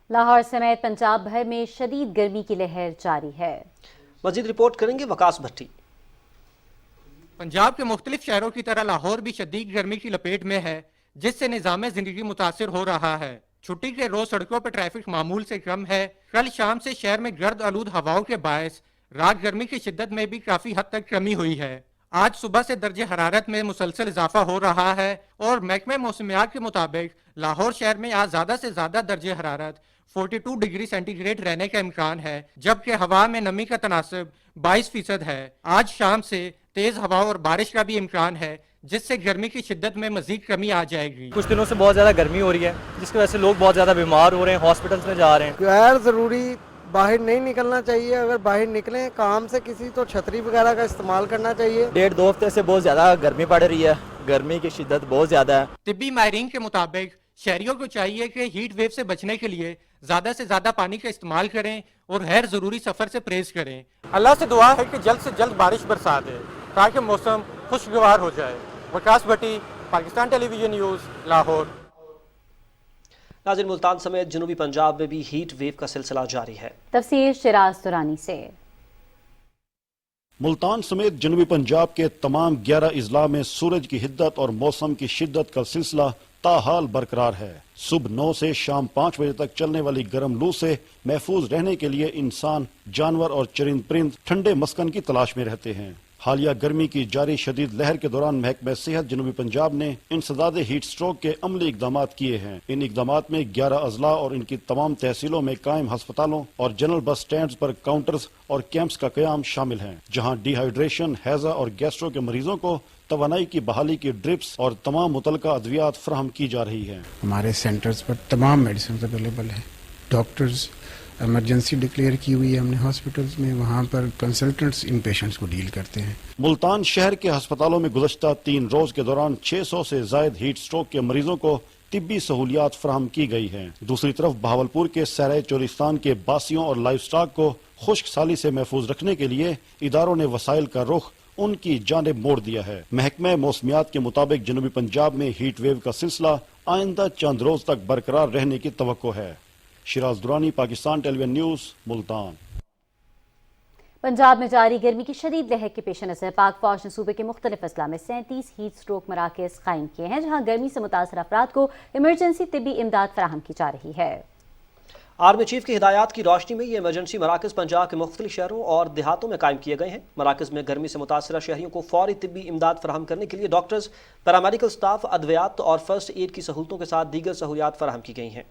लाहौर समेत पंजाब भर में शदीद गर्मी की लहर जारी है। मजीद रिपोर्ट करेंगे वकास भट्टी। पंजाब के मुख्तलिफ शहरों की तरह लाहौर भी शदीद गर्मी की लपेट में है, जिससे निज़ाम जिंदगी मुतासिर हो रहा है। छुट्टी के रोज सड़कों पर ट्रैफिक मामूल से कम है। कल शाम से शहर में गर्द आलूद हवाओं के बायस रात गर्मी की शिद्दत में भी काफी हद तक कमी हुई है। आज सुबह से दर्जे हरारत में मुसलसल इजाफा हो रहा है और महकमे मौसमियात के मुताबिक लाहौर शहर में आज ज्यादा से ज्यादा दर्जे हरारत 42 डिग्री सेंटीग्रेड रहने का इम्कान है, जबकि हवा में नमी का तनासब 22% है। आज शाम से तेज हवा और बारिश का भी इम्कान है, जिससे गर्मी की शिद्दत में मजीद कमी आ जाएगी। कुछ दिनों से बहुत ज़्यादा गर्मी हो रही है, जिसकी वजह से लोग बहुत ज़्यादा बीमार हो रहे हैं, हॉस्पिटल्स में जा रहे हैं। गैर ज़रूरी बाहर नहीं निकलना चाहिए। अगर बाहर निकलें काम से किसी तो छतरी वगैरह का इस्तेमाल करना चाहिए। 1.5-2 हफ्ते से बहुत ज़्यादा गर्मी पड़ रही है, गर्मी की शिद्दत बहुत ज़्यादा है। तिब्बी माहिरीन के मुताबिक शहरियों को चाहिए कि हीट वेव से बचने के लिए ज्यादा से ज्यादा पानी का इस्तेमाल करें और गैर जरूरी सफर से परहेज करें। अल्लाह से दुआ है कि जल्द से जल्द बारिश बरसा दे ताकि मौसम खुशगवार हो जाए। वकास भट्टी, पाकिस्तान टेलीविजन न्यूज़, लाहौर। नाज़रीन, मुल्तान समेत जनूबी पंजाब में भी हीट वेव का सिलसिला जारी है। तफसीर शिराज तुरानी से। मुल्तान समेत जनूबी पंजाब के तमाम 11 अजला में सूरज की हिद्दत और मौसम की शिद्दत का सिलसिला ताहाल बरकरार है। सुबह 9 से शाम 5 बजे तक चलने वाली गर्म लू से महफूज रहने के लिए इंसान, जानवर और चरिंद परिंद ठंडे मस्कन की तलाश में रहते हैं। हालिया गर्मी की जारी शदीद लहर के दौरान महकमा सेहत जनूबी पंजाब ने इंसदाद हीट स्ट्रोक के अमली इकदाम किए हैं। इन इकदाम में 11 अजला और इनकी तमाम तहसीलों में कायम हस्पतालों और जनरल बस स्टैंड पर काउंटर्स और कैंप्स का कयाम शामिल है, जहाँ डिहाइड्रेशन, हैजा और गैस्ट्रो के मरीजों को तवानाई की बहाली की ड्रिप्स और तमाम मुतलका अद्वियात फराहम की जा रही है। हमारे सेंटर्स पर तमाम मेडिसिन अवेलेबल है। डॉक्टर्स इमरजेंसी डिक्लेयर की हुई है हमने हॉस्पिटल्स में, वहाँ पर कंसल्टेंट्स इन पेशेंट्स को डील करते हैं। मुल्तान शहर के अस्पतालों में गुज़श्ता 3 रोज के दौरान 600 से जायद हीट स्ट्रोक के मरीजों को तिब्बी सहूलियात फराहम की गई हैं। दूसरी तरफ बहावलपुर के सराय चोरिस्तान के बासियों और लाइफ स्टॉक को खुश्क साली से महफूज रखने के लिए इदारों ने वसाइल का रुख उनकी जानिब मोड़ दिया है। महकमा मौसमियात के मुताबिक जनूबी पंजाब में हीट वेव का सिलसिला आइंदा चंद रोज तक बरकरार रहने की तवक्को है। Shiraz Durrani, Pakistan television news, Multan. पंजाब में जारी गर्मी की शदीद लहर के पेश नज़र पाक फौज ने सूबे के मुख्तलिफ अजला में 37 हीट स्ट्रोक मराकज़ कायम किए हैं, जहाँ गर्मी से मुतासर अफराद को इमरजेंसी तिब्बी इमदाद फराहम की जा रही है। आर्मी चीफ की हिदायत की रोशनी में ये इमरजेंसी मराकज़ पंजाब के मुख्तलिफ शहरों और देहातों में कायम किए गए हैं। मराकज़ में गर्मी से मुतासरा शहरियों को फौरी तिब्बी इमदाद फराहम करने के लिए डॉक्टर्स, पैरामेडिकल स्टाफ, अद्वियात और फर्स्ट एड की सहूलतों के साथ दीगर सहूलियात फराहम की गई हैं।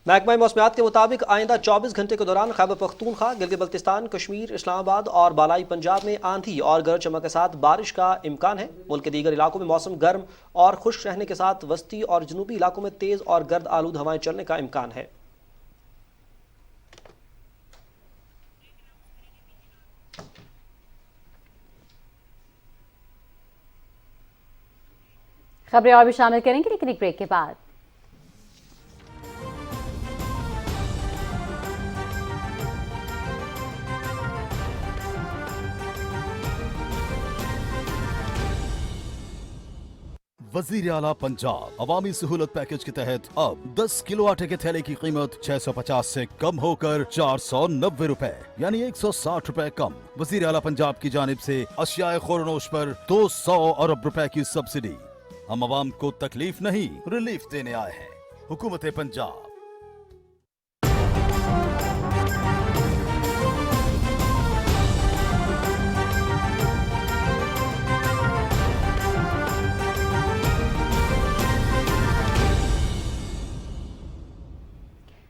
महकमा मौसमियात के मुताबिक आइंदा 24 घंटे के दौरान खैबर पख्तूनख्वा, गिलगित बल्तिस्तान, कश्मीर, इस्लामाबाद और बालाई पंजाब में आंधी और गरज चमक के साथ बारिश का इम्कान है। मुल्क के दीगर इलाकों में मौसम गर्म और खुश्क रहने के साथ वस्ती और जनूबी इलाकों में तेज़ और गर्द आलूद हवाएं चलने का इम्कान है। खबरें और भी शामिल करेंगे, लेकिन एक ब्रेक के बाद। वजीर आला पंजाब अवामी सहूलत पैकेज के तहत अब 10 किलो आटे के थैले की कीमत 650 से कम होकर 490 रुपए यानी 160 रुपए कम। वजीर आला पंजाब की जानिब से अशियाए खोरनोश पर 200 अरब रुपए की सब्सिडी। हम अवाम को तकलीफ नहीं रिलीफ देने आए हैं। हुकूमत पंजाब।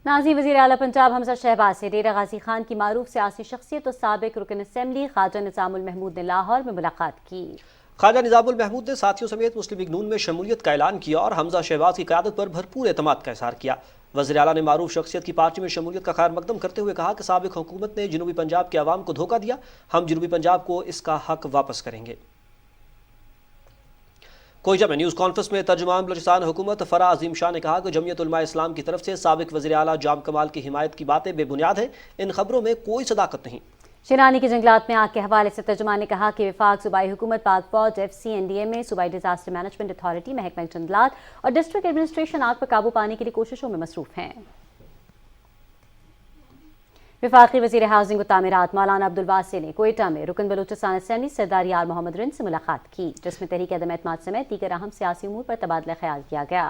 नाज़ी वज़ीर आला पंजाब हमजा शहबाज से डेरा गाजी खान की मारूफ सियासी शख्सियत और साबिक रुकन असेंबली ख्वाजा निज़ामुल महमूद ने लाहौर में मुलाकात की। ख्वाजा निज़ामुल महमूद ने साथियों समेत मुस्लिम लीग नून में शमूलियत का ऐलान किया और हमजा शहबाज की क़यादत पर भरपूर एतमाद का इज़हार किया। वज़ीर आला ने मारूफ शख्सियत की पार्टी में शमूलियत का खैर मकदम करते हुए कहा कि साबिक हुकूमत ने जनूबी पंजाब के अवाम को धोखा दिया, हम जनूबी पंजाब को इसका हक वापस करेंगे। कोयटा में न्यूज़ कॉन्फ्रेंस में तर्जुमान बलूचिस्तान हुकूमत फ़रा अजीम शाह ने कहा कि जमीयत उलमा इस्लाम की तरफ से साबिक वज़ीर आला जाम कमाल की हिमायत की बातें बेबुनियाद हैं, इन खबरों में कोई सदाकत नहीं। शिनानी के जंगलात में आग के हवाले से तर्जुमान ने कहा कि विफाक सूबाई हुकूमत, पाक फौज, FCNDMA, सूबाई डिजास्टर मैनेजमेंट अथॉरिटी, महकमा जंगलात और डिस्ट्रिक्ट एडमिनिस्ट्रेशन आग पर काबू पाने के लिए कोशिशों में मसरूफ हैं। विफाकी वजीर हाउसिंग व तामीरात मौलाना अब्दुल वासी ने कोयटा में रुकन बलूचिस्तान असेंबली सरदार यार मोहम्मद रिंद से मुलाकात की, जिसमें तहरीक अदम एतमाद समेत दीगर अहम सियासी उमूर पर तबादला ख्याल किया गया।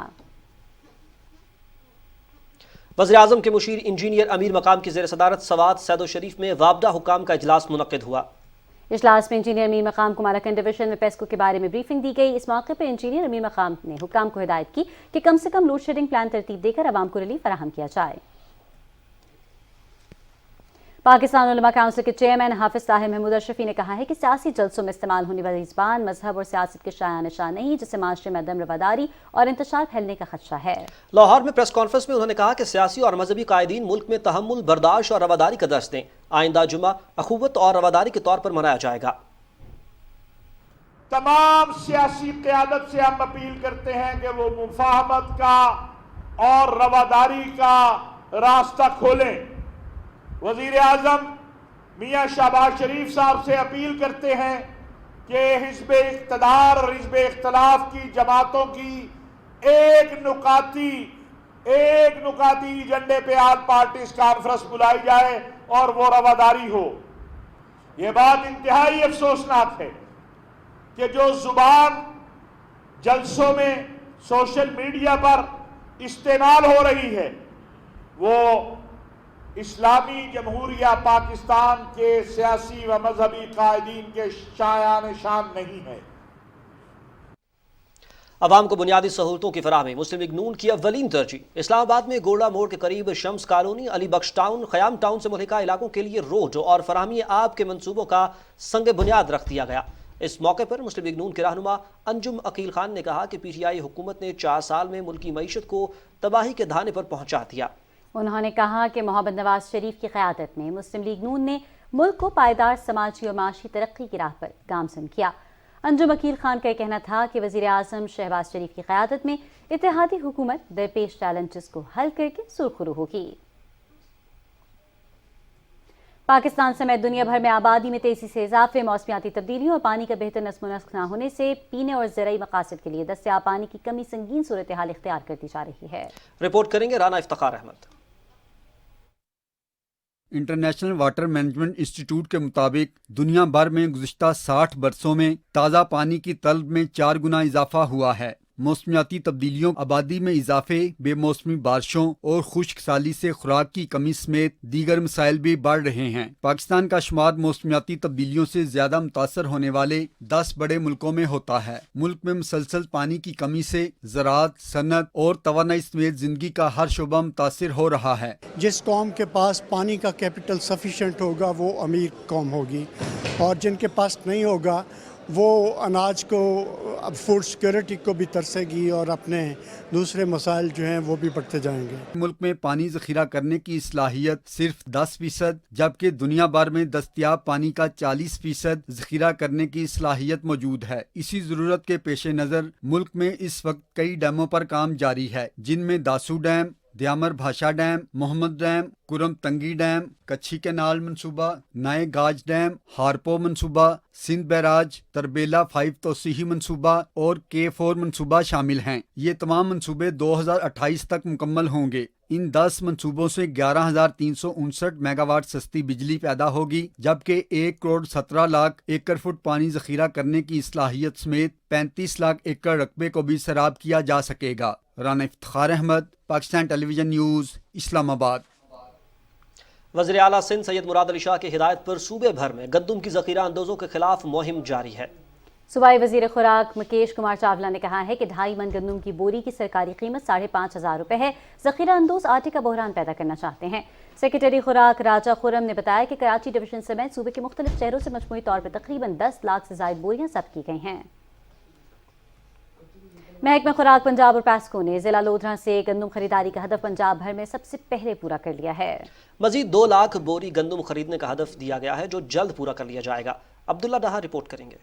वज़ीर-ए-आज़म के मुशीर इंजीनियर अमीर मकाम की ज़ेर सदारत सवात सैदो शरीफ में वाबदा हुकाम का इजलास मुनक्किद हुआ। इजलास में इंजीनियर अमीर मकाम को मालाकंड डिवीजन में पेस्को के बारे में ब्रीफिंग दी गई। इस मौके पर इंजीनियर अमीर मकाम ने हुकाम को हिदायत की कि कम से कम लोड शेडिंग प्लान तरतीब देकर आवाम को रिलीफ फराहम किया जाए। पाकिस्तान उलमा काउंसिल के चेयरमैन हाफिज ताहिर महमूद अशरफी ने कहा है कि सियासी जलसों में इस्तेमाल होने वाली ज़बान मजहब और सियासत के शाया निशान नहीं, जिससे माशरे में अदम रवादारी और इंतशार फैलने का खदशा है। लाहौर में प्रेस कॉन्फ्रेंस में उन्होंने कहा कि सियासी और मजहबी कायदीन मुल्क में तहम्मुल, बर्दाश्त और रवादारी का दर्स दें। आइंदा जुमा अखुवत और रवादारी के तौर पर मनाया जाएगा। तमाम सियासी क़यादत से हम अपील करते हैं कि वो मुफाहमत का और रवादारी का रास्ता खोलें। वज़ीर आज़म मियाँ शहबाज शरीफ साहब से अपील करते हैं कि हिज़्ब इक़्तिदार और हिज़्ब इख्तिलाफ की जमातों की एक नुकाती एजेंडे पे आज पार्टीज कॉन्फ्रेंस बुलाई जाए और वो रवादारी हो। ये बात इंतहाई अफसोसनाक है कि जो जुबान जलसों में सोशल मीडिया पर इस्तेमाल हो रही है वो इस्लामी जमहूरिया पाकिस्तान के सियासी व मजहबी कायदीन के शाया निशान नहीं है। अवाम को बुनियादी सहूलतों की फराहमी मुस्लिम लीग नून की अव्वलीन तरजीह। इस्लामाबाद में गोला मोड़ के करीब शम्स कॉलोनी, अली बख्श टाउन, ख़याम टाउन से मुल्हिका इलाकों के लिए रोड और फराहमी आब के मंसूबों का संग बुनियाद रख दिया गया। इस मौके पर मुस्लिम लीग नून के रहनुमा अंजुम अकील खान ने कहा कि PTI हुकूमत ने 4 साल में मुल्क की मईशत को तबाही के धाने पर पहुंचा दिया। उन्होंने कहा कि मोहम्मद नवाज शरीफ की क़यादत में मुस्लिम लीग नून ने मुल्क को पायदार समाजी और माशी तरक्की की राह पर गामज़न किया। अंजुम अकील खान का कहना था कि वज़ीर आज़म शहबाज शरीफ की क़यादत में इत्तेहादी हुकूमत दरपेश चैलेंजेस को हल करके सुरखरू होगी। पाकिस्तान समेत दुनिया भर में आबादी में तेजी से इजाफे, मौसमियाती तब्दीलियों और पानी का बेहतर नस्म नस्ख न होने से पीने और ज़राई मकासद के लिए दस्तयाब पानी की कमी संगीन सूरत हाल इख्तियार करती जा रही है। रिपोर्ट करेंगे Rana Iftikhar Ahmed. International water management institute के मुताबिक दुनिया भर में गुज़िश्ता 60 बरसों में ताज़ा पानी की तलब में 4 गुना इजाफा हुआ है। मौसमियाती तब्दीलियों, आबादी में इजाफे, बेमौसमी बारिशों और खुश्क साली से खुराक की कमी समेत दीगर मसाइल भी बढ़ रहे हैं। पाकिस्तान का शुमार मौसमियाती तब्दीलियों से ज्यादा मुतासर होने वाले 10 बड़े मुल्कों में होता है। मुल्क में मुसलसल पानी की कमी से ज़राअत, सनत और तवानाई समेत जिंदगी का हर शोबा मुतासर हो रहा है। जिस कौम के पास पानी का कैपिटल सफिशेंट होगा वो अमीर कौम होगी, और जिनके पास नहीं होगा वो अनाज को, अब फूड सिक्योरिटी को भी तरसेगी और अपने दूसरे मसाइल जो हैं वो भी बढ़ते जाएंगे। मुल्क में पानी ज़ख़ीरा करने की सलाहियत सिर्फ 10%, जबकि दुनिया भर में दस्तयाब पानी का 40% ज़ख़ीरा करने की सलाहियत मौजूद है। इसी ज़रूरत के पेश नज़र मुल्क में इस वक्त कई डैमों पर काम जारी है, जिनमें दासू डैम, दयामर भाषा डैम, मोहम्मद डैम, कुरम तंगी डैम, कच्छी कैनाल मनसूबा, नए गाज डैम, हारपो मनसूबा, सिंध बैराज, तरबेला 5 तोसीही मनसूबा और K4 मनसूबा शामिल हैं। ये तमाम मनसूबे 2028 तक मुकम्मल होंगे। इन 10 मनसूबों से 11,359 मेगावाट सस्ती बिजली पैदा होगी, जबकि 1 करोड़ 17 लाख एकड़ फुट पानी ज़ख़ीरा करने की सलाहियत समेत 35 लाख एकड़ रकबे को भी सैराब किया जा सकेगा। Rana Iftikhar Ahmed, Pakistan television news, Islamabad. वज़ीर आला सिंध सैयद मुराद अली शाह की हिदायत पर सूबे भर में गंदम की ज़ख़ीरा अंदोज़ों के खिलाफ मुहिम जारी है। सूबाई वज़ीर खुराक मुकेश कुमार चावला ने कहा है कि 2.5 मन गंदम की बोरी की सरकारी कीमत 5,500 रुपये है। ज़ख़ीरा अंदोज़ आटे का बहरान पैदा करना चाहते हैं। सेक्रेटरी खुराक राजा खुरम ने बताया कि कराची डिवीजन समेत सूबे के मुख्तलिफ शहरों से मजमूई तौर पर तकरीबन 10 लाख से ज़ायद बोरियां ज़ब्त की गई हैं। महकमा खुराक पंजाब और पैस्को ने जिला लोधरा से गंदम खरीदारी का हदफ पंजाब भर में सबसे पहले पूरा कर लिया है। मजीद 2 लाख बोरी गंदम खरीदने का हदफ दिया गया है, जो जल्द पूरा कर लिया जाएगा। अब्दुल्ला डहा रिपोर्ट करेंगे।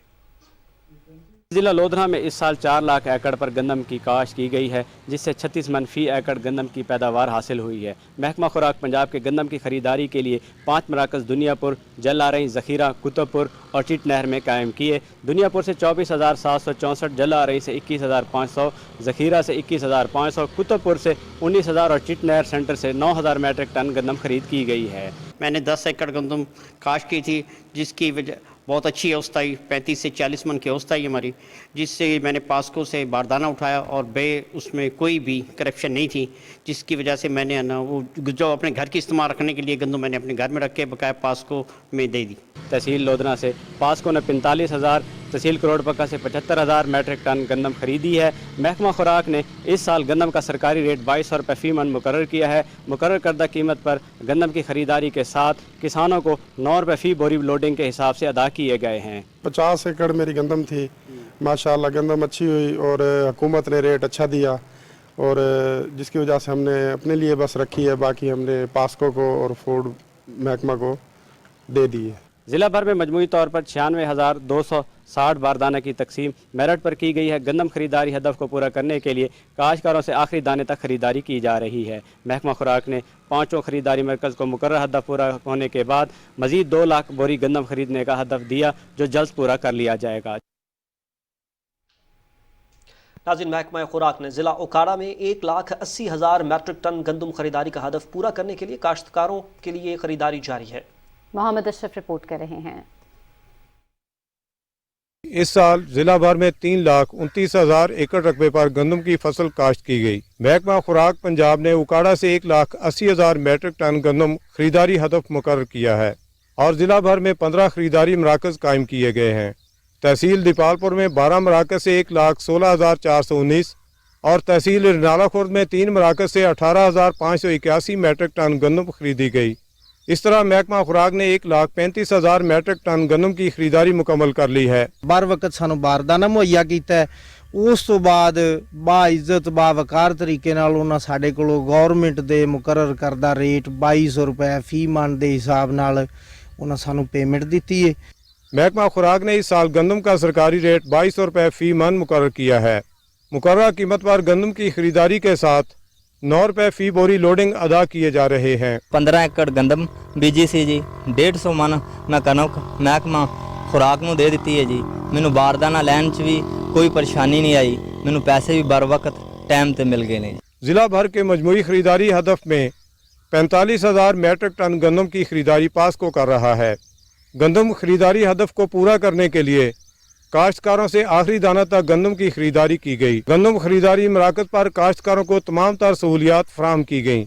ضلع لودھرا میں اس سال 4 لاکھ ایکڑ پر گندم کی کاشت کی گئی ہے، جس سے 36 من فی ایکڑ گندم کی پیداوار حاصل ہوئی ہے۔ محکمہ خوراک پنجاب کے گندم کی خریداری کے لیے 5 مراکز دنیا پور، جل آرئی، ذخیرہ، کتب پور اور چٹ نہر میں قائم کیے۔ دنیا پور سے 24,764، جل آرئی سے 21,500، ذخیرہ سے 21,500، کتب پور سے 19,000 اور چٹ نہر سینٹر سے 9,000 میٹرک ٹن گندم خرید کی گئی ہے۔ میں نے 10 ایکڑ گندم کاشت کی تھی، جس کی وجہ بہت اچھی اوسط آئی، 35 سے 40 من کی اوسط آئی ہماری، جس سے میں نے پاسکو سے باردانہ اٹھایا اور اس میں کوئی بھی کرپشن نہیں تھی، جس کی وجہ سے میں نے وہ جو اپنے گھر کی استعمال رکھنے کے لیے گندم میں نے اپنے گھر میں رکھ کے بقایا پاسکو میں دے دی۔ تحصیل لودھرا سے پاسکو نے 45,000، تحصیل کروڑ پکا سے 75,000 میٹرک ٹن گندم خریدی ہے۔ محکمہ خوراک نے اس سال گندم کا سرکاری ریٹ 2200 روپے فی من مقرر کیا ہے۔ مقرر کردہ قیمت پر گندم کی خریداری کے ساتھ کسانوں کو 9 روپے فی بوری لوڈنگ کے حساب سے ادا کیے گئے ہیں۔ 50 ایکڑ میری گندم تھی، ماشاءاللہ گندم اچھی ہوئی اور حکومت نے ریٹ اچھا دیا، اور جس کی وجہ سے ہم نے اپنے لیے بس رکھی ہے، باقی ہم نے پاسکو کو اور فوڈ محکمہ کو دے دی ہے۔ ضلع بھر میں مجموعی طور پر 96,260 باردانہ کی تقسیم میرٹ پر کی گئی ہے۔ گندم خریداری ہدف کو پورا کرنے کے لیے کاشتکاروں سے آخری دانے تک خریداری کی جا رہی ہے۔ محکمہ خوراک نے 5 خریداری مرکز کو مقررہ ہدف پورا ہونے کے بعد مزید 2 لاکھ بوری گندم خریدنے کا ہدف دیا، جو جلد پورا کر لیا جائے گا۔ ناظرین، محکمہ خوراک نے ضلع اوکاڑا میں 1,80,000 میٹرک ٹن گندم خریداری کا ہدف پورا کرنے کے لیے کاشتکاروں کے لیے خریداری جاری ہے۔ محمد اشرف رپورٹ کر رہے ہیں۔ اس سال ضلع بھر میں 3,29,000 ایکڑ رقبے پر گندم کی فصل کاشت کی گئی۔ محکمہ خوراک پنجاب نے اوکاڑا سے 1,80,000 میٹرک ٹن گندم خریداری ہدف مقرر کیا ہے اور ضلع بھر میں 15 خریداری مراکز قائم کیے گئے ہیں۔ تحصیل دیپال پور میں 12 مراکز سے 1,16,419 اور تحصیل رنالہ خورد میں 3 مراکز سے 18,581 میٹرک ٹن گندم خریدی گئی۔ اس طرح محکمہ خوراک نے 1,35,000 میٹرک ٹن گندم کی خریداری مکمل کر لی ہے۔ بر وقت سانو باردانہ مہیا کیتا ہے، اس تو بعد با عزت با وقار طریقے نال انہاں ساڈے کولوں گورنمنٹ دے مقرر کردہ ریٹ 2200 روپے فی من دے حساب نال انہاں سانو پیمنٹ دیتی ہے۔ محکمہ خوراک نے اس سال گندم کا سرکاری ریٹ 2200 روپے فی من مقرر کیا ہے۔ مقررہ قیمت پر گندم کی خریداری کے ساتھ 9 روپے فی بوری لوڈنگ ادا کیے جا رہے ہیں۔ 15 ایکڑ گندم بیجی سی جی، 150 من میں کنک محکمہ خوراک نو دے دیتی ہے جی۔ مینوں باردانہ لین چ بھی کوئی پریشانی نہیں آئی، مینوں پیسے بھی بر وقت ٹائم تے مل گئے نے۔ ضلع بھر کے مجموعی خریداری ہدف میں 45,000 میٹرک ٹن گندم کی خریداری پاسکو کر رہا ہے۔ گندم خریداری ہدف کو پورا کرنے کے لیے کاشتکاروں سے آخری دانہ تک گندم کی خریداری کی گئی۔ گندم خریداری مراکز پر کاشتکاروں کو تمام تر سہولیات فراہم کی گئیں۔